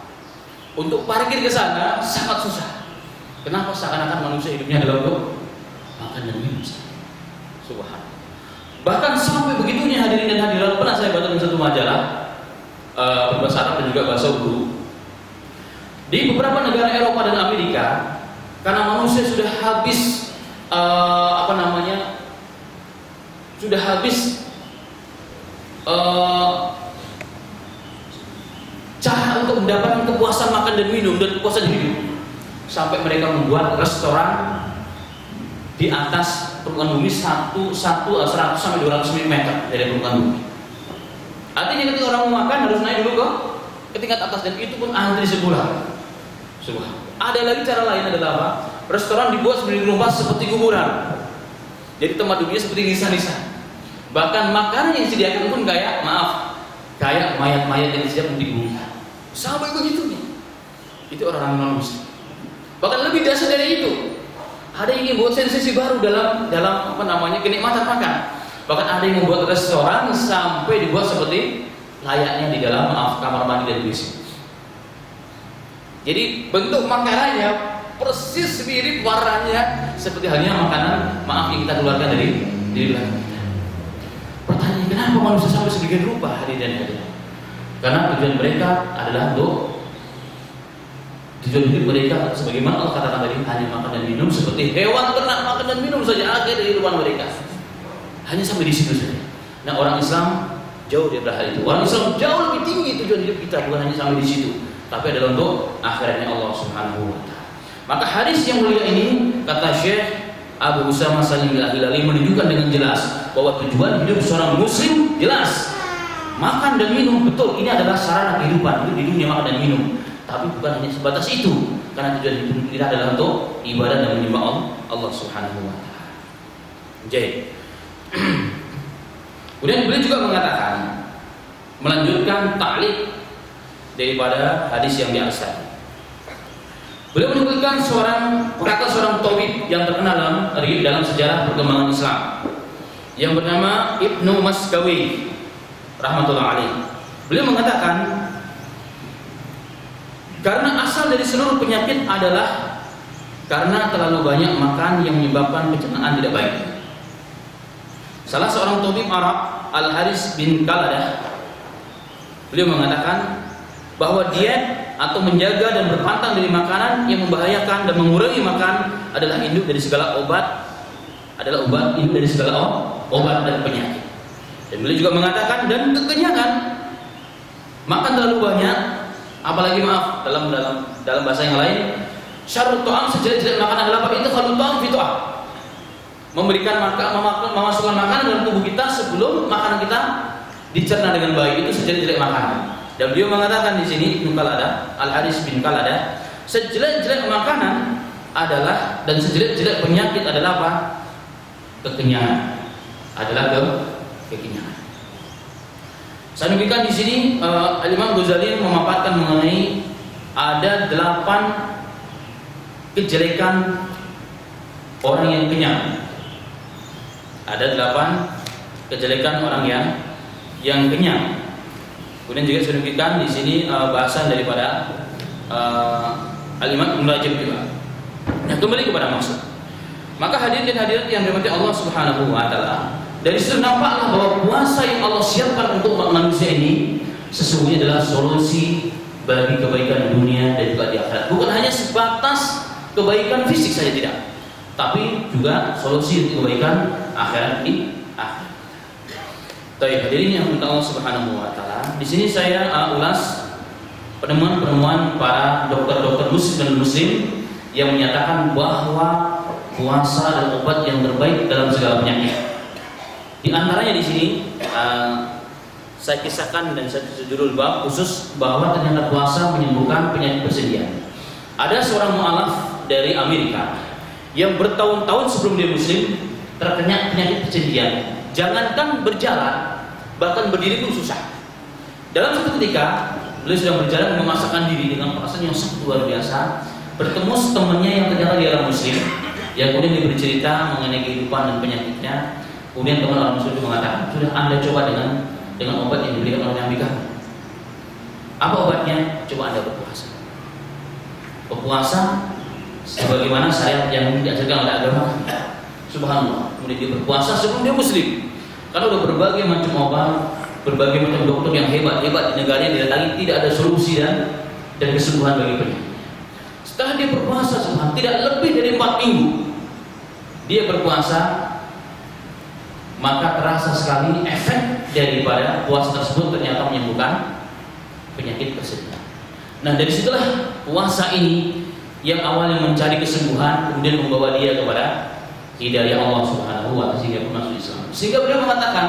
untuk parkir ke sana sangat susah. Kenapa? Seakan-akan manusia hidupnya adalah untuk makan dan minum. Subhanallah. Bahkan sampai begitunya hadirin dan hadirat, pernah saya baca dalam satu majalah berbahasa Arab dan juga bahasa Urdu. Di beberapa negara Eropa dan Amerika, karena manusia sudah habis sudah habis cara untuk mendapatkan kepuasan makan dan minum dan kepuasan hidup, sampai mereka membuat restoran di atas permukaan bumi 100 sampai 200 mm dari permukaan bumi. Artinya ketika orang mau makan harus naik dulu ke tingkat atas, dan itu pun antri sebulan. Ada lagi cara lain adalah apa? Restoran dibuat seperti rumah, seperti kuburan. Jadi tempat duduknya seperti nisa-nisa. Bahkan makanan yang disediakan pun kayak mayat-mayat yang disediakan di bumi. Sampai begitunya. Itu orang-orang non-muslim. Bahkan lebih dasar dari itu. Ada yang ingin buat sensasi baru dalam kenikmatan makan. Bahkan ada yang membuat restoran sampai dibuat seperti layaknya di dalam kamar mandi dan WC. Jadi bentuk makanannya persis mirip warnanya seperti halnya makanan yang kita keluarkan dari belakang kita. Pertanyaan, kenapa manusia sampai sedemikian rupa hadirin dan hadirat? Karena tujuan mereka adalah tujuan hidup mereka sebagaimana Allah katakan tadi, hanya makan dan minum seperti hewan ternak makan dan minum saja akhir dari kehidupan mereka. Hanya sampai di situ saja. Nah, orang Islam jauh dari hal itu. Orang Islam jauh lebih tinggi tujuan hidup kita, bukan hanya sampai di situ, tapi adalah untuk akhiratnya Allah Subhanahu wa taala. Maka hadis yang mulia ini, kata Syekh Abu Usama Salim Al-Hilali, menunjukkan dengan jelas bahwa tujuan hidup seorang muslim jelas. Makan dan minum, betul, ini adalah sarana kehidupan, hidup di dunia makan dan minum. Tapi bukan hanya sebatas itu, karena tujuan hidup kita adalah untuk ibadah dan menyembah Allah Subhanahu wa taala. Jadi, kemudian beliau juga mengatakan, melanjutkan ta'liq daripada hadis yang di atas tadi. Beliau menyebutkan kata seorang tabib yang terkenal dalam sejarah perkembangan Islam yang bernama Ibnu Maskawi rahmatullah alaih. Beliau mengatakan, karena asal dari seluruh penyakit adalah karena terlalu banyak makan yang menyebabkan pencernaan tidak baik. Salah seorang tabib Arab, Al-Haris bin Qaladah, beliau mengatakan bahwa diet atau menjaga dan berpantang dari makanan yang membahayakan dan mengurangi makan adalah induk dari segala obat, induk dari segala obat dan penyakit. Dan beliau juga mengatakan, dan kekenyangan, makan terlalu banyak, apalagi dalam bahasa yang lain, syarrut ta'am, sejelek-jelek makan adalah apa? Itu khalut ta'am fi ta'am. Memasukkan makanan dalam tubuh kita sebelum makanan kita dicerna dengan baik, itu sejelek-jelek makanan. Dan beliau mengatakan di sini, Ibnu Qaladah, Al-Haris bin Qaladah, sejelek-jelek makanan adalah dan sejelek-jelek penyakit adalah apa? Kekenyangan. Adalah kekenyangan. Saya nukilkan di sini Imam Ghazali memaparkan mengenai ada 8 kejelekan orang yang kenyang. Ada 8 kejelekan orang yang kenyang. Kemudian juga saya nukilkan di sini bahasan daripada Al-Imam Ibnu Rajab juga. Nah, kembali kepada maksud. Maka hadirin dan hadirat yang dirahmati Allah Subhanahu wa taala, dari situ nampaklah bahwa puasa yang Allah siapkan untuk manusia ini sesungguhnya adalah solusi bagi kebaikan dunia dan juga di akhirat. Bukan hanya sebatas kebaikan fisik saja, tidak, tapi juga solusi untuk kebaikan akhirat di akhirat. Baik, hadirin yang dirahmati Allah Subhanahu wa taala, di sini saya ulas penemuan para dokter-dokter muslim dan muslim yang menyatakan bahwa puasa adalah obat yang terbaik dalam segala penyakit. Di antaranya di sini saya kisahkan dan saya judul bab khusus bahwa ternyata puasa menyembuhkan penyakit persendian. Ada seorang mu'alaf dari Amerika yang bertahun-tahun sebelum dia muslim terkena penyakit persendian. Jangankan berjalan, bahkan berdiri pun susah. Dalam suatu ketika beliau sedang berjalan memaksakan diri dengan perasaan yang sangat luar biasa. bertemu temannya yang ternyata dia orang muslim, yang kemudian dia bercerita mengenai kehidupan dan penyakitnya. Kemudian teman orang muslim itu mengatakan, sudah Anda coba dengan obat yang diberikan oleh Nabi kamu. Apa obatnya? Coba Anda berpuasa. Berpuasa sebagaimana syariat yang diajarkan oleh agama. Subhanallah. Kemudian dia berpuasa sebelum dia muslim. Karena udah berbagai macam obat, berbagai macam dokter yang hebat-hebat di negara yang didatangi, tidak ada solusi dan kesembuhan bagi penyakit. Setelah dia berpuasa, subhanallah, tidak lebih dari 4 minggu dia berpuasa, maka terasa sekali efek daripada puasa tersebut ternyata menyembuhkan penyakit tersebut. Nah, dari situlah puasa ini yang awalnya mencari kesembuhan kemudian membawa dia kepada hidayah Allah Subhanahu wa taala sehingga masuk Islam. Sehingga beliau mengatakan,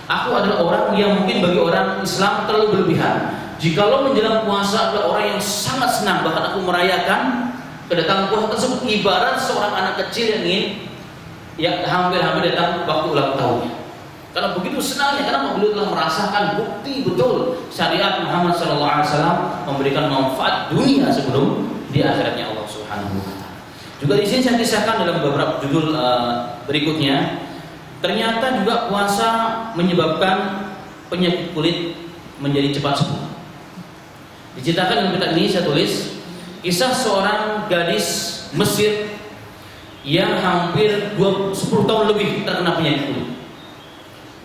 aku adalah orang yang mungkin bagi orang Islam terlalu berlebihan. Jikalau menjelang puasa adalah orang yang sangat senang, bahkan aku merayakan kedatangan puasa tersebut ibarat seorang anak kecil yang ingin hampir-hampir datang waktu ulang tahunnya. Karena begitu senangnya, karena beliau telah merasakan bukti betul syariat Muhammad SAW memberikan manfaat dunia sebelum di akhiratnya Allah Subhanahu wa taala. Juga di sini saya kisahkan dalam beberapa judul berikutnya, ternyata juga puasa menyebabkan penyakit kulit menjadi cepat sembuh. Diceritakan dalam kitab ini saya tulis kisah seorang gadis Mesir yang hampir 10 tahun lebih terkena penyakit kulit.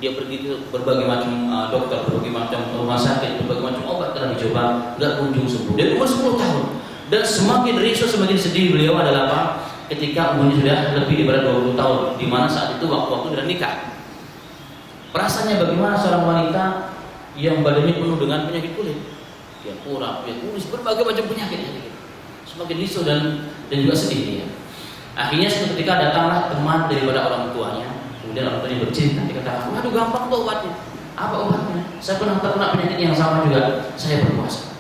Dia pergi ke berbagai macam dokter, berbagai macam rumah sakit, berbagai macam obat telah dicoba, nggak kunjung sembuh. Dari umur 10 tahun. Dan semakin risau, semakin sedih beliau adalah apa? Ketika umurnya sudah lebih daripada 20 tahun, di mana saat itu waktu sudah nikah. Perasaannya bagaimana seorang wanita yang badannya penuh dengan penyakit kulit, dia kurap, dia kuris, berbagai macam penyakit. Semakin risau dan juga sedih dia. Akhirnya suatu ketika datanglah teman daripada orang tuanya. Kemudian orang tuanya bercerita, dia katakan, aduh gampang tuh obatnya. Apa obatnya? Saya pernah terkena penyakit yang sama juga, saya berpuasa.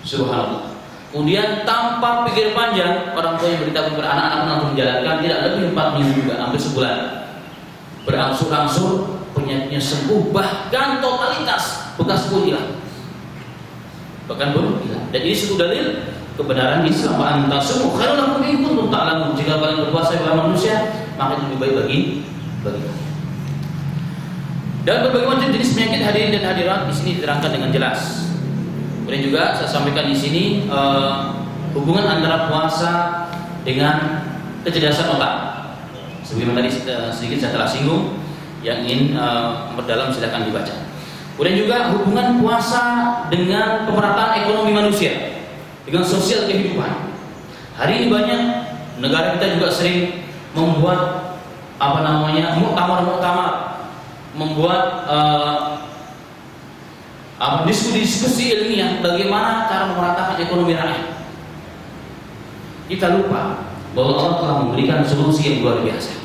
Subhanallah. Kemudian tanpa pikir panjang, orang tua yang beritahu kepada anak-anak langsung menjalankan, tidak lebih 4 minggu juga, hampir sebulan. Berangsur-angsur penyakitnya sembuh, bahkan totalitas bekas pun hilang. Bahkan pun hilang. Dan ini satu dalil kebenaran Islam. Anta semua khairul lakum in kuntum ta'lamun. Jika kalian berpuasa kepada manusia, maka itu lebih baik bagi kalian. Dan berbagai macam jenis penyakit hadirin dan hadirat di sini diterangkan dengan jelas. Kemudian juga saya sampaikan di sini hubungan antara puasa dengan kecerdasan otak. Sebagaimana tadi sedikit saya telah singgung, yang ingin memperdalam silakan dibaca. Kemudian juga hubungan puasa dengan pemerataan ekonomi manusia, dengan sosial kehidupan. Hari ini banyak negara kita juga sering membuat muktamar-muktamar, membuat diskusi ilmiah bagaimana cara memeratakan ekonomi rakyat. Kita lupa bahwa Allah telah memberikan solusi yang luar biasa.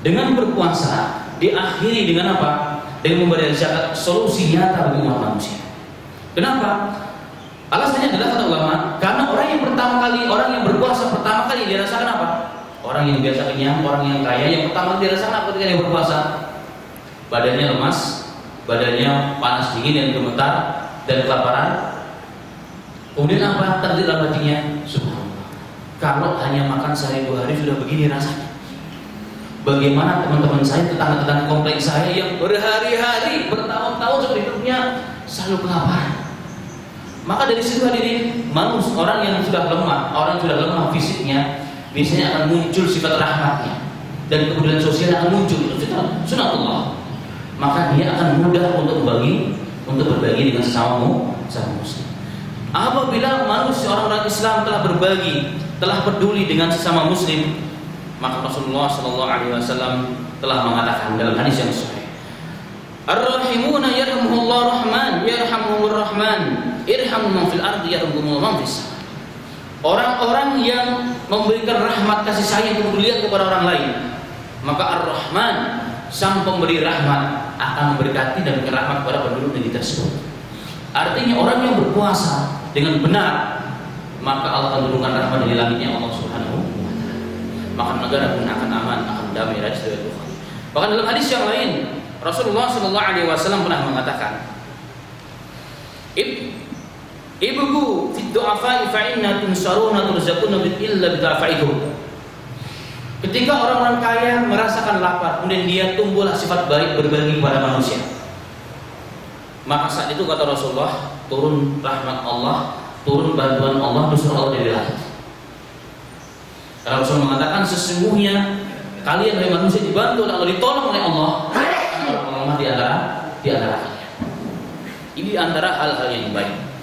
Dengan berpuasa diakhiri dengan apa? Dengan membayar zakat, solusi nyata bagi umat manusia. Kenapa? Alasannya adalah kata ulama, karena orang yang berpuasa pertama kali dirasakan apa? Orang yang biasa kenyang, orang yang kaya, yang pertama kali dirasakan apa ketika dia berpuasa? Badannya lemas, badannya panas dingin dan gemetar dan kelaparan. Kemudian apa? Takdir dalam hatinya, subhanallah, kalau hanya makan sehari 2 hari sudah begini rasanya. Bagaimana teman-teman saya, tetangga-tetangga kompleks saya yang berhari-hari, bertahun-tahun seperti hidupnya selalu kelaparan. Maka dari situ hadirin, manusia, orang yang sudah lemah fisiknya, biasanya akan muncul sifat rahmatnya dan kemudian sosial akan muncul. Itu sunatullah. Maka dia akan mudah untuk berbagi dengan sesama muslim. Apabila manusia orang Islam telah berbagi, telah peduli dengan sesama muslim, maka Rasulullah SAW telah mengatakan dalam hadis yang sahih, Ar-rahimuna yarhamuhullah rahman, yarhamuhur rahman, irhamu man fil ardi yarhamuhum man fis sama. Orang-orang yang memberikan rahmat kasih sayang kepedulian kepada orang lain, maka Ar-Rahman, sang pemberi rahmat, akan memberkati dan memberikan rahmat kepada penduduk negeri tersebut. Artinya orang yang berpuasa dengan benar, maka Allah akan turunkan rahmat dari langitnya Allah Subhanahu wa taala. Maka negara pun akan aman, akan damai. Hadis riwayat Bukhari. Bahkan dalam hadis yang lain, Rasulullah SAW pernah mengatakan, Ibuku fit du'afa fa inna tunsaruna turzaquna illa bidafaikum. Ketika orang-orang kaya merasakan lapar, kemudian dia tumbuhlah sifat baik berbagi kepada manusia. Maka saat itu kata Rasulullah, turun rahmat Allah, turun bantuan Allah, nusur Allah dari langit. Karena Rasul mengatakan sesungguhnya kalian dari manusia dibantu oleh Allah, ditolong oleh Allah, Allah di antara kalian. Ini antara hal-hal yang baik.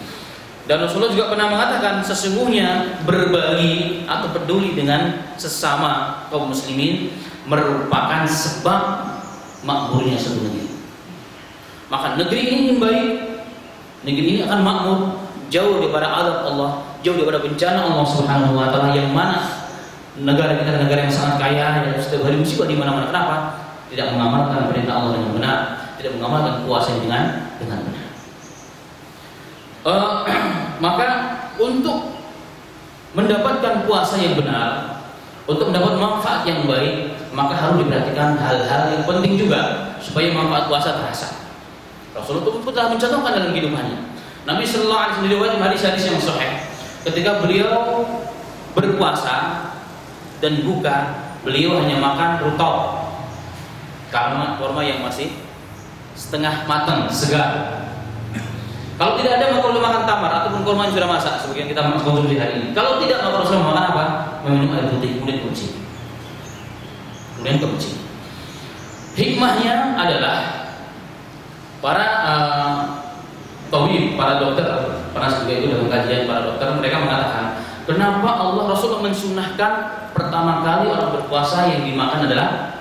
Dan Rasulullah juga pernah mengatakan sesungguhnya berbagi atau peduli dengan sesama kaum muslimin merupakan sebab makmurnya suatu negeri. Maka negeri ini baik, negeri ini akan makmur, jauh daripada azab Allah, jauh daripada bencana Allah Subhanahu wa taala, yang mana negara kita negara yang sangat kaya dan setiap hari musibah di mana-mana. Kenapa? Tidak mengamalkan perintah Allah dengan benar, tidak mengamalkan kuasa dengan benar. Maka untuk mendapatkan puasa yang benar, untuk mendapat manfaat yang baik, maka harus diperhatikan hal-hal yang penting juga supaya manfaat puasa terasa. Rasulullah itu telah mencontohkan dalam kehidupannya. Nabi Sallallahu Alaihi Wasallam diriwayatkan hadis-hadis yang sahih, ketika beliau berpuasa dan buka, beliau hanya makan rutop, kurma yang masih setengah matang, segar. Kalau tidak ada, maka Rasulullah makan tamar ataupun kurma yang sudah masak, sebagian kita konsumsi hari ini. Kalau tidak, maka Rasulullah makan apa? Meminum air putih, kemudian kencing. Hikmahnya adalah para tabib, para dokter, pernah juga itu dalam kajian para dokter, mereka mengatakan kenapa Allah Rasulullah mensunahkan pertama kali orang berpuasa yang dimakan adalah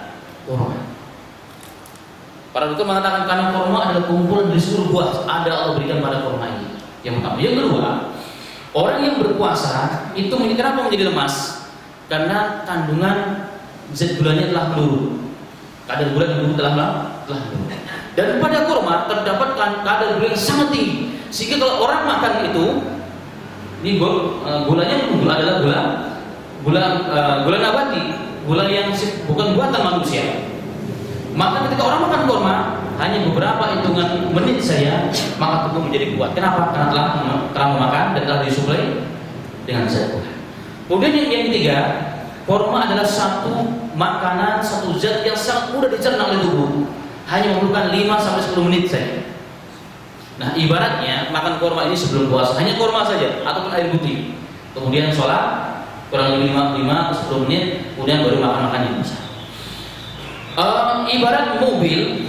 kurma. Para dokter mengatakan karena kurma adalah kumpulan dari seluruh buah ada Allah berikan pada kurma ini. Yang pertama. Yang kedua, orang yang berpuasa itu kenapa menjadi lemas? Karena kandungan zat gulanya telah menurun. Kadar gula yang telah menurun. Dan pada kurma terdapat kadar gula yang sangat tinggi. Sehingga kalau orang makan itu, ini gulanya adalah gula nabati, gula yang bukan buatan manusia. Maka ketika orang makan kurma hanya beberapa hitungan menit saja, maka tubuh menjadi kuat. Kenapa? Karena telah memakan dan telah disuplai dengan zat gula. Kemudian yang ketiga, kurma adalah satu makanan, satu zat yang sangat mudah dicerna oleh tubuh. Hanya memerlukan 5-10 menit saja. Nah, ibaratnya makan kurma ini sebelum puasa, hanya kurma saja ataupun air putih. Kemudian sholat kurang lebih 5-10 menit, kemudian baru makan yang besar. Ibarat mobil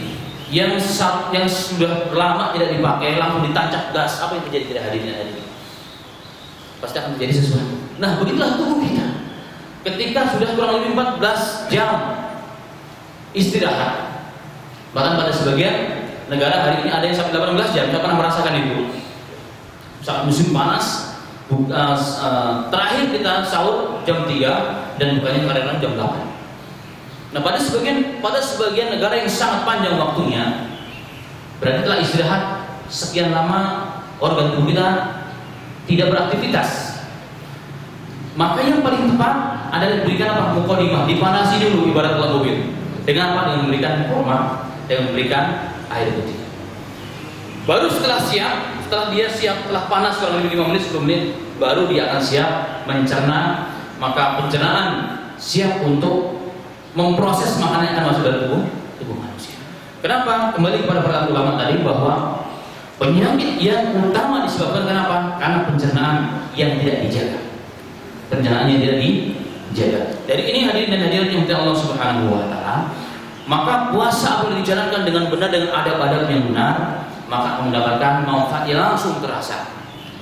yang sudah lama tidak dipakai, langsung ditancap gas, apa yang terjadi pada hari ini? Pasti akan terjadi sesuatu. Nah, begitulah tubuh kita. Ketika sudah kurang lebih 14 jam istirahat, bahkan pada sebagian negara hari ini ada yang sampai 18 jam. Saya pernah merasakan itu. Saat musim panas, terakhir kita sahur jam 3 dan bukanya kadang-kadang jam 8. Nah, pada sebagian negara yang sangat panjang waktunya, berarti telah istirahat sekian lama, organ tubuh kita tidak beraktivitas. Maka yang paling tepat adalah diberikan apa? Muqaddimah, dipanasi dulu ibarat mobil. Dengan apa? Dengan memberikan kurma, dengan memberikan air putih. Baru setelah dia siap, telah panas kurang lebih 5 menit, 10 menit, baru dia akan siap mencerna. Maka pencernaan siap untuk memproses makanan yang akan masuk dalam tubuh manusia. Kenapa? Kembali kepada perkataan ulama tadi bahwa penyakit yang utama disebabkan kenapa? Karena pencernaan yang tidak dijaga. Pencernaan yang tidak dijaga. Dari ini hadirin dan hadirat yang Allah Subhanahu wa taala, maka puasa apabila dijalankan dengan benar, dengan adab-adab yang benar, maka akan mendapatkan manfaat yang langsung terasa.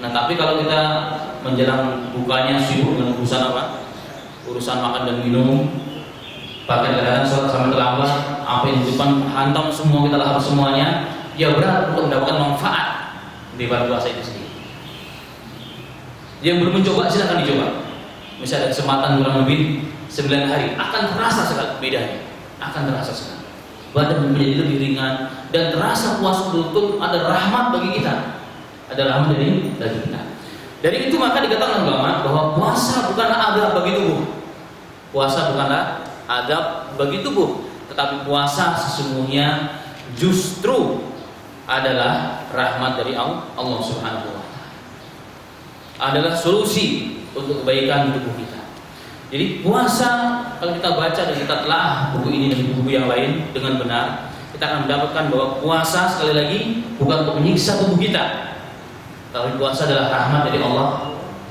Nah, tapi kalau kita menjelang bukanya sibuk dengan urusan apa? Urusan makan dan minum, bahkan kadang-kadang sholat sampai terlambat, apa yang di depan hantam semua, kita harus semuanya, ya berat untuk mendapatkan manfaat di bulan puasa itu sendiri. Yang belum mencoba silakan dicoba. Misalnya ada kesempatan kurang lebih 9 hari, akan terasa sekali bedanya, akan terasa sekali. Badan menjadi lebih ringan dan terasa puasa betul-betul ada rahmat bagi kita, ada rahmat dari kita. Dari itu maka dikatakan ulama bahwa puasa bukanlah adab bagi tubuh, puasa bukanlah adab bagi tubuh, tetapi puasa sesungguhnya justru adalah rahmat dari Allah Subhanahu wa taala. adalah solusi untuk kebaikan tubuh kita. Jadi puasa, kalau kita baca dan kita telah buku ini dan buku yang lain dengan benar, kita akan mendapatkan bahwa puasa sekali lagi bukan untuk menyiksa tubuh kita. Tapi puasa adalah rahmat dari Allah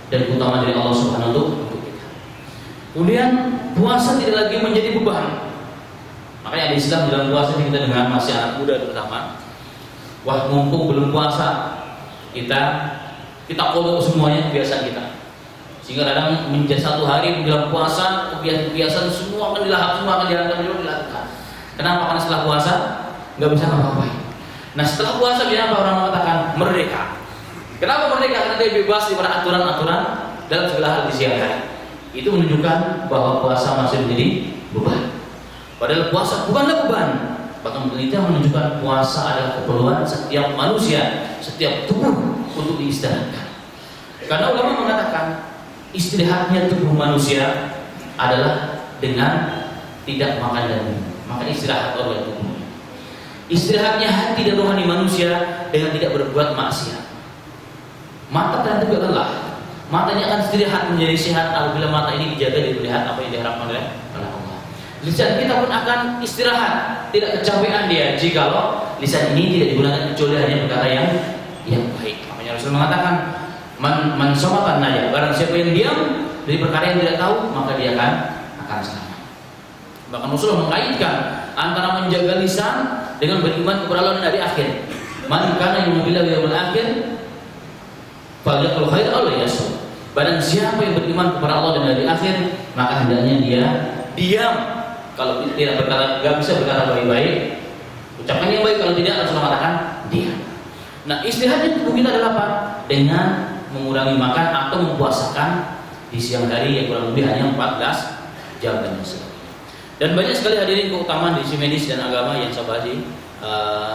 dan keutamaan dari Allah Subhanahu untuk kita. Kemudian puasa tidak lagi menjadi beban. Makanya di Islam dalam puasa kita dengan masih anak muda terutama, wah mumpung belum puasa kita kodok semuanya kebiasaan kita. Sehingga kadang menjadi satu hari menjelang puasa kebiasaan semua akan dilahap, semua akan dilakukan. Kenapa? Karena setelah puasa nggak bisa ngapa-ngapain. Nah setelah puasa biasanya apa orang mengatakan merdeka. Kenapa merdeka? Karena dia bebas daripada aturan-aturan dalam segala hal di siang hari. Itu menunjukkan bahwa puasa masih menjadi beban. Padahal puasa bukanlah beban. Bahkan penelitian menunjukkan puasa adalah keperluan setiap manusia, setiap tubuh untuk diistirahatkan. Karena ulama mengatakan istirahatnya tubuh manusia adalah dengan tidak makan dan minum. Maka istirahat oleh tubuhnya. Istirahatnya hati dan rohani manusia dengan tidak berbuat maksiat. Mata ternyata juga lelah. Matanya akan istirahat menjadi sehat apabila mata ini dijaga dan melihat apa yang diharapkan oleh Allah. Lisan kita pun akan istirahat, tidak kecapean dia jikalau lisan ini tidak digunakan kecuali hanya perkara yang baik. Makanya Rasul mengatakan man somatan naja, barang siapa yang diam dari perkara yang tidak tahu maka dia akan selamat. Bahkan Rasul mengaitkan antara menjaga lisan dengan beriman kepada Allah dan hari akhir. Man kana yu'minu billahi wal yawmil akhir falyaqul khairan aw liyasmut. Barang siapa yang beriman kepada Allah dan hari akhir, maka hendaknya dia diam. Kalau tidak berkata, nggak bisa berkata baik-baik, ucapkan yang baik. Kalau tidak, Rasul mengatakan diam. Nah, istirahatnya tubuh kita adalah apa? Dengan mengurangi makan atau mempuasakan di siang hari yang kurang lebih hanya 14 jam dan sebagainya. Dan banyak sekali hadirin keutamaan di sisi medis dan agama yang saya bahas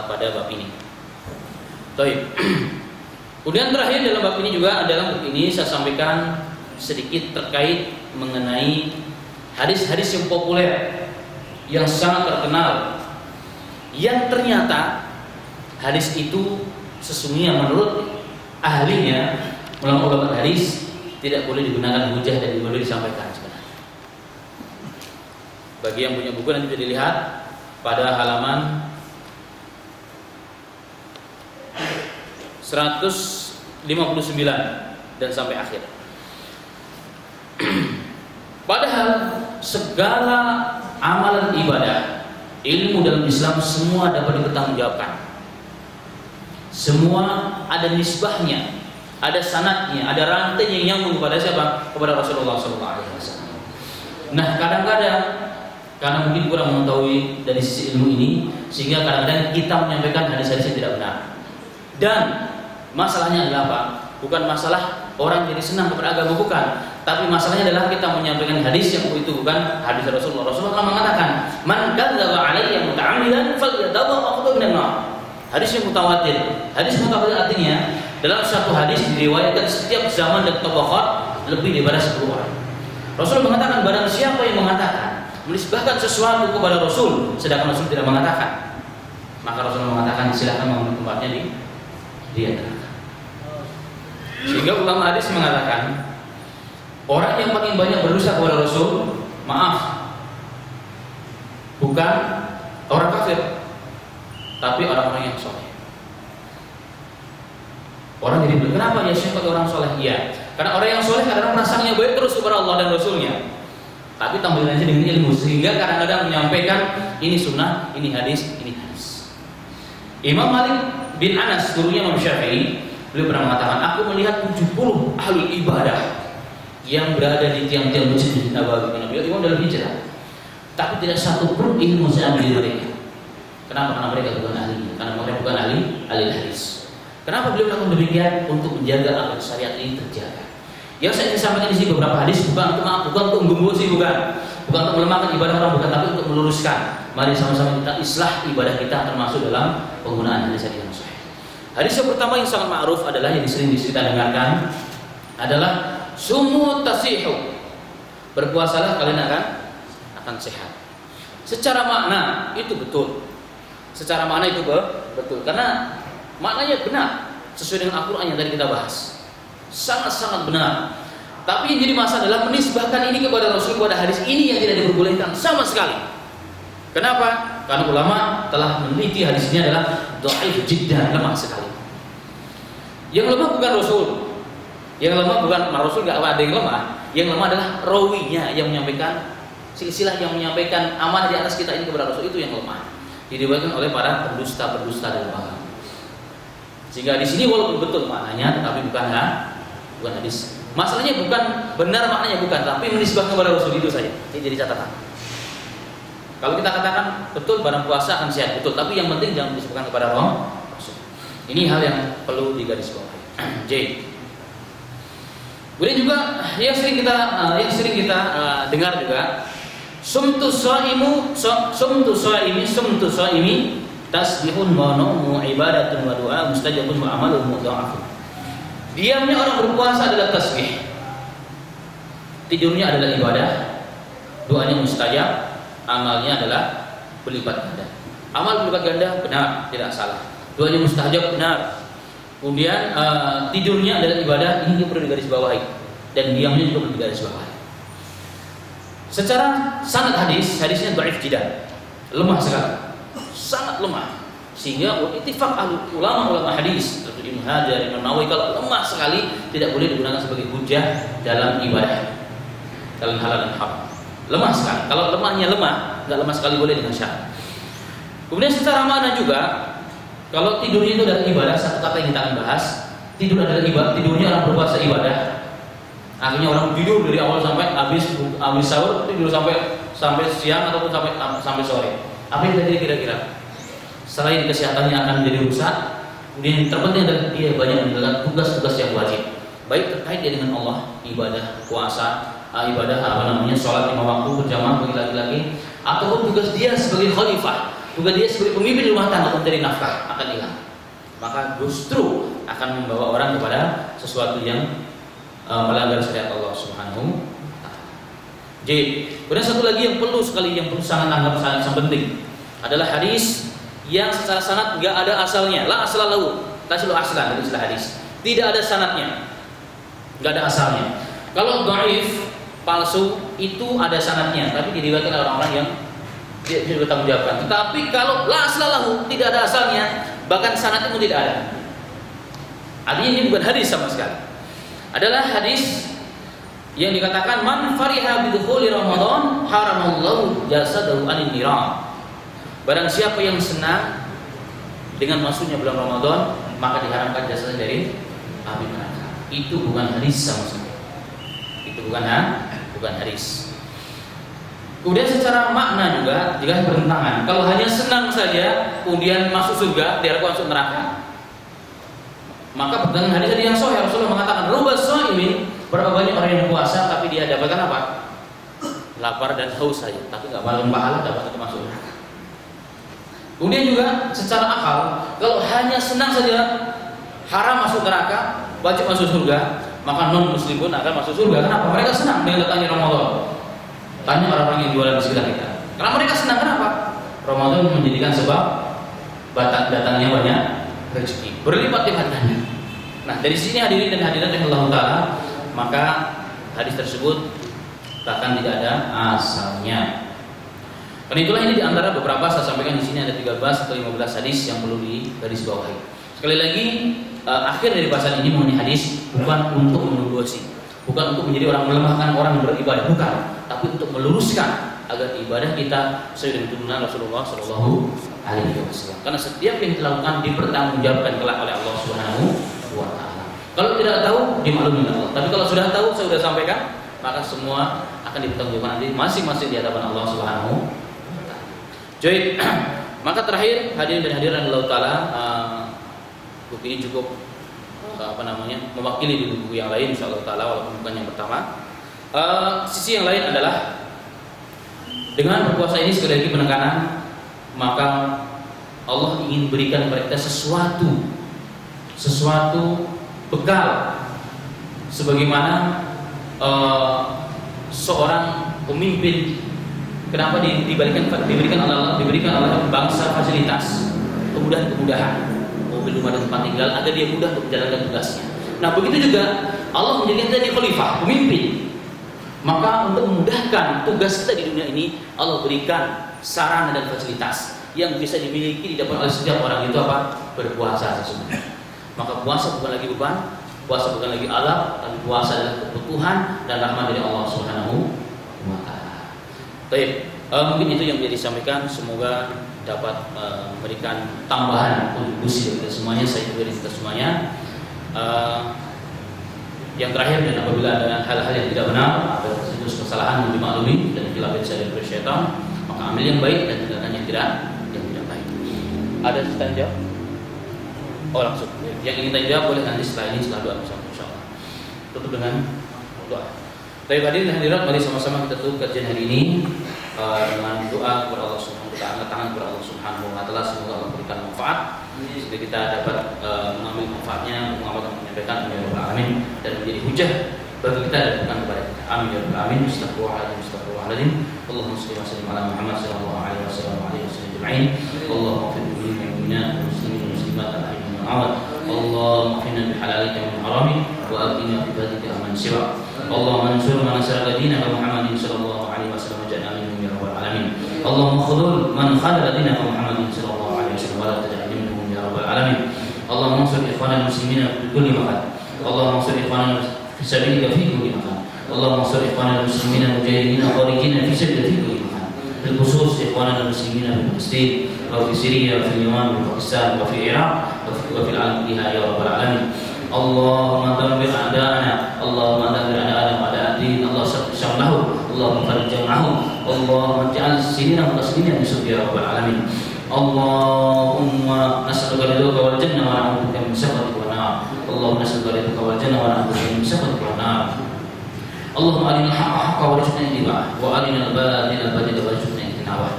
pada bab ini. Baik. Kemudian terakhir dalam bab ini juga adalah bab ini saya sampaikan sedikit terkait mengenai hadis-hadis yang populer yang sangat terkenal yang ternyata hadis itu sesungguhnya menurut ahlinya ulama hadis tidak boleh digunakan hujah dan tidak boleh disampaikan sebenarnya. Bagi yang punya buku nanti bisa dilihat pada halaman 159 dan sampai akhir. Padahal segala amalan ibadah, ilmu dalam Islam semua dapat dipertanggungjawabkan. Semua ada nisbahnya, ada sanadnya, ada rantainya yang nyambung kepada siapa? Kepada Rasulullah SAW. Nah, kadang-kadang karena mungkin kurang mengetahui dari sisi ilmu ini, sehingga kadang-kadang kita menyampaikan hadis-hadis yang tidak benar. Dan masalahnya adalah apa? Bukan masalah orang jadi senang kepada agama, bukan. Tapi masalahnya adalah kita menyampaikan hadis yang itu bukan hadis Rasulullah. Rasulullah mengatakan, "Man kadzdzaba 'alayya muta'ammidan falyatabawa maqtuh minan nar." Hadis yang mutawatir. Hadis mutawatir artinya dalam satu hadis diriwayatkan setiap zaman dan tabaqat lebih daripada 10 orang. Rasul mengatakan barang siapa yang mengatakan menisbahkan sesuatu kepada Rasul sedangkan Rasul tidak mengatakan, maka Rasul mengatakan silakan mengambil tempatnya di neraka. Sehingga ulama hadis mengatakan orang yang paling banyak berdosa kepada Rasul, maaf, bukan orang kafir, tapi orang-orang yang soleh. Orang jadi bilang, kenapa ya Syekh orang soleh? Iya, karena orang yang soleh kadang-kadang merasanya baik terus kepada Allah dan Rasulnya, tapi tambahin aja dengan ilmu, sehingga kadang-kadang menyampaikan ini sunnah, ini hadis, ini hadis. Imam Malik bin Anas, gurunya Imam Syafi'i, beliau pernah mengatakan, aku melihat 70 ahli ibadah yang berada di tiang-tiang masjid Nabawi, karena beliau imam dalam hijrah, tapi tidak satu pun ilmu saya ambil dari mereka. Kenapa? Karena mereka bukan ahli, karena mereka bukan ahli hadis. Kenapa beliau melakukan demikian? Untuk menjaga agar syariat ini terjaga. Yang saya ingin sampaikan di sini beberapa hadis bukan untuk menggembus, bukan untuk melemahkan ibadah orang, bukan, tapi untuk meluruskan. Mari sama-sama kita islah ibadah kita, termasuk dalam penggunaan hadis yang sahih. Hadis yang pertama yang sangat ma'ruf adalah yang sering kita dengarkan adalah sumu tasihu. Berpuasalah kalian akan sehat. Secara makna itu betul. Secara makna itu betul karena maknanya benar sesuai dengan Al-Qur'an yang tadi kita bahas. sangat-sangat benar. Tapi yang jadi masalah adalah menisbahkan ini kepada Rasul, kepada hadis ini yang tidak diperbolehkan sama sekali. Kenapa? Karena ulama telah meneliti hadis ini adalah dhaif jiddan, lemah sekali. Yang lemah bukan Rasul, yang lemah bukan Rasul, nggak ada yang lemah. Yang lemah adalah rawinya yang menyampaikan, silsilah yang menyampaikan amanah di atas kita ini kepada Rasul, itu yang lemah. Diriwayatkan oleh para pendusta-pendusta dalam agama. Sehingga di sini walaupun betul maknanya, tetapi bukan hadis. Masalahnya bukan benar maknanya, bukan, tapi menisbahkan kepada Rasul, itu saja. Ini jadi catatan. Kalau kita katakan betul barang puasa akan sehat, betul, tapi yang penting jangan menisbahkan kepada Rasul. Ini hal yang perlu digarisbawahi. J. Kemudian juga yang sering kita dengar juga, sumtu shaimi tasbihun wa naumu ibadatun wa du'a mustajabun wa amalun mudha'afun. Diamnya orang berpuasa adalah tasbih, tidurnya adalah ibadah, doanya mustajab, amalnya adalah berlipat ganda. Amal berlipat ganda benar, tidak salah. Doanya mustajab benar. Kemudian tidurnya adalah ibadah, ini perlu digarisbawahi, dan diamnya juga perlu digarisbawahi. Secara sanad hadisnya dhaif jiddan, lemah sekali, sangat lemah. Sehingga ittifaq ulama hadis, seperti Ibnu Hajar, Imam Nawawi, kalau lemah sekali tidak boleh digunakan sebagai hujah dalam ibadah, dalam halal dan haram. Lemah sekali. Kalau lemahnya lemah, nggak lemah sekali boleh dengan syarat. Kemudian secara makna juga, kalau tidurnya itu adalah ibadah, satu kata yang kita akan bahas, tidur adalah ibadah, tidurnya orang berpuasa ibadah. Akhirnya orang tidur dari awal sampai habis sahur, tidur sampai siang ataupun sampai sore. Apa yang terjadi kira-kira? Selain kesehatannya akan menjadi rusak, kemudian yang terpenting adalah dia banyak menjalankan tugas-tugas yang wajib, baik terkait dia dengan Allah, ibadah puasa, sholat 5 waktu berjamaah bagi laki-laki, ataupun tugas dia sebagai khalifah, tugas dia sebagai pemimpin rumah tangga mencari nafkah akan hilang. Maka justru akan membawa orang kepada sesuatu yang melanggar syariat Allah Subhanahu wa taala. Jadi, kemudian satu lagi yang perlu sangat anggap sangat penting adalah hadis yang secara sanad enggak ada asalnya, la asla lahu, taslu aslan dari istilah hadis. Tidak ada sanadnya. Enggak ada asalnya. Kalau dhaif, palsu, itu ada sanadnya, tapi diriwayatkan oleh orang-orang yang tidak bertanggung jawabkan. Tetapi kalau la asla lahu, tidak ada asalnya, bahkan sanadnya pun tidak ada. Artinya ini bukan hadis sama sekali. Adalah hadis yang dikatakan man fariha bidukhuli Ramadan haramallahu jasadahu anin niran. Barang siapa yang senang dengan masuknya bulan Ramadan, maka diharamkan jasadnya dari api neraka. Itu bukan hadis sama sekali. Itu bukan hadis. Kemudian secara makna juga bertentangan. Kalau hanya senang saja kemudian masuk surga, diharapkan masuk neraka, maka bertentangan hadis yang sahih. Rasulullah mengatakan ruba shaimin, berapa banyak orang yang puasa tapi dia dapatkan apa? Lapar dan haus saja, tapi enggak pahala dapat masuk neraka. Kemudian juga secara akal, kalau hanya senang saja haram masuk neraka, wajib masuk surga, maka non muslim pun akan masuk surga. Kenapa? Mereka senang dengan datangnya Ramadan. Tanya orang-orang yang jualan di sekitar kita. Karena mereka senang, kenapa? Ramadan menjadikan sebab datangnya banyak rezeki, berlipat-lipat ganda. Nah, dari sini hadirin dan hadirat Allah Taala, maka hadis tersebut bahkan tidak ada asalnya. Karena itulah ini diantara beberapa saya sampaikan di sini ada 13 atau 15 hadis yang perlu digarisbawahi. Sekali lagi, akhir dari bahasan ini mengenai hadis bukan untuk mendosi, bukan untuk menjadi orang melemahkan orang beribadah, bukan, tapi untuk meluruskan agar ibadah kita sesuai dengan tuntunan Rasulullah Shallallahu Alaihi Wasallam. Karena setiap yang dilakukan dipertanggungjawabkan kelak oleh Allah Subhanahu Wa Taala. Kalau tidak tahu dimaklumi Allah, tapi kalau sudah tahu, saya sudah sampaikan, maka semua akan dipertanggungjawabkan nanti masing-masing di hadapan Allah Subhanahu. Jadi, maka terakhir hadirin dan hadirat Allah Taala, buku ini cukup mewakili di buku yang lain insyaallah Taala, walaupun bukan yang pertama. Sisi yang lain adalah dengan berpuasa ini sekali lagi penekanan, maka Allah ingin berikan kepada kita sesuatu bekal, sebagaimana seorang pemimpin. Kenapa diberikan oleh bangsa fasilitas, kemudahan, mobil, rumah dan tempat tinggal, agar dia mudah untuk menjalankan tugasnya. Nah, begitu juga Allah menjadikan kita jadi khalifah, pemimpin. Maka untuk memudahkan tugas kita di dunia ini, Allah berikan sarana dan fasilitas yang bisa dimiliki didapat oleh setiap orang itu apa? Berpuasa sesungguhnya. Maka puasa bukan lagi beban, puasa bukan lagi alat, tapi puasa adalah kebutuhan dan rahmat dari Allah Subhanahu wa taala. Baik, mungkin itu yang bisa disampaikan, semoga dapat memberikan tambahan kontribusi dari kita semuanya, saya juga dari kita semuanya. Yang terakhir, dan apabila ada hal-hal yang tidak benar, ada tersitus kesalahan yang dimaklumi dan khilaf saya dari syaitan, maka ambil yang baik dan tinggalkan yang tidak baik. Ada tanya jawab? Oh langsung. Yang ingin tanya jawab boleh nanti setelah ini, setelah doa bersama insyaallah. Tutup dengan doa. Baik hadirin dan hadirat, mari sama-sama kita tutup kajian hari ini dengan doa kepada Allah Subhanahu wa taala, tangan kepada Allah Subhanahu wa taala, semoga Allah berikan manfaat sehingga kita dapat mengambil manfaatnya, mengamalkan, menyampaikan ya rabbal alamin dan menjadi hujah bagi kita dan bukan kepada kita. Amin ya rabbal alamin. Astagfirullahaladzim. Allahumma shalli wa sallim ala Muhammad sallallahu alaihi wasallam ajma'in. Allahumma fil mu'minina wal muslimin wal muslimat al-ahya'i wal amwat. Allahumma qina bi halalika min haramik wa aqina bi fadlika amman siwa. Allahumma ansur man nasara dinaka Muhammadin sallallahu alaihi wasallam ja'alna minhum ya rabbal alamin. Allahumma khudhul man khadala dinaka Muhammadin sallallahu alaihi wasallam wa la taj'al minhum ya rabbal alamin. Allahumma ansur ikhwanal muslimina fi kulli makan. Allahumma ansur ikhwanal fi sabilika fi kulli makan. Allahumma ansur ikhwanal muslimina mujahidin kharijin fi sabilika fi kulli makan. Bil khusus ikhwanal muslimina fi Palestin wa fi Syria wa fi Yaman wa Pakistan wa fi Iraq wa fi al-alam ya rabbal alamin. Allahumma dammir a'da'ana, Allahumma dammir a'da'ana wa a'da'ad-din, Allah syamlahu, Allahumma farij jam'ahum, Allahumma ij'al sinina mutaslimin bi ya rabbal alamin. Allahumma nas'aluka ridhaka wal jannah wa na'udzubika min sakhatika wan nar. Allahumma nas'aluka ridhaka wal jannah wa na'udzubika min sakhatika wan nar. Allahumma arina al-haqqa haqqan warzuqna ittiba'ah wa arina al-batila batilan warzuqna ijtinabah.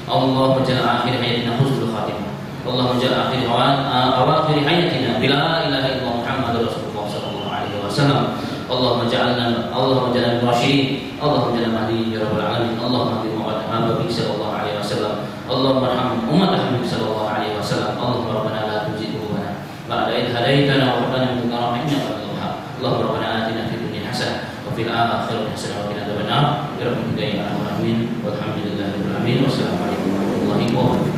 Allahumma ja'al akhir hayatina husnul khatimah. Allahumma ja'al akhir awakhir hayatina bila ilaha illallah Muhammadur Rasulullah sallallahu alaihi wasallam. Allahumma ja'alna rasyidin, Allahumma ja'alna mahdiin ya rabbal alamin. Allahumma bi Muhammad sallallahu alaihi wasallam. Allahumma arham ummat Muhammad sallallahu alaihi wasallam. Allahumma rabbana la tuzigh qulubana ba'da idh hadaytana wa hab lana min ladunka rahmatan innaka antal wahhab. Allahumma rabbana atina fid dunya hasanah wa fil akhirati hasanah wa qina adzabannar. Bi rahmatika ya arhamar rahimin. Walhamdulillahirabbil alamin. Wassalamu alaikum warahmatullahi wabarakatuh.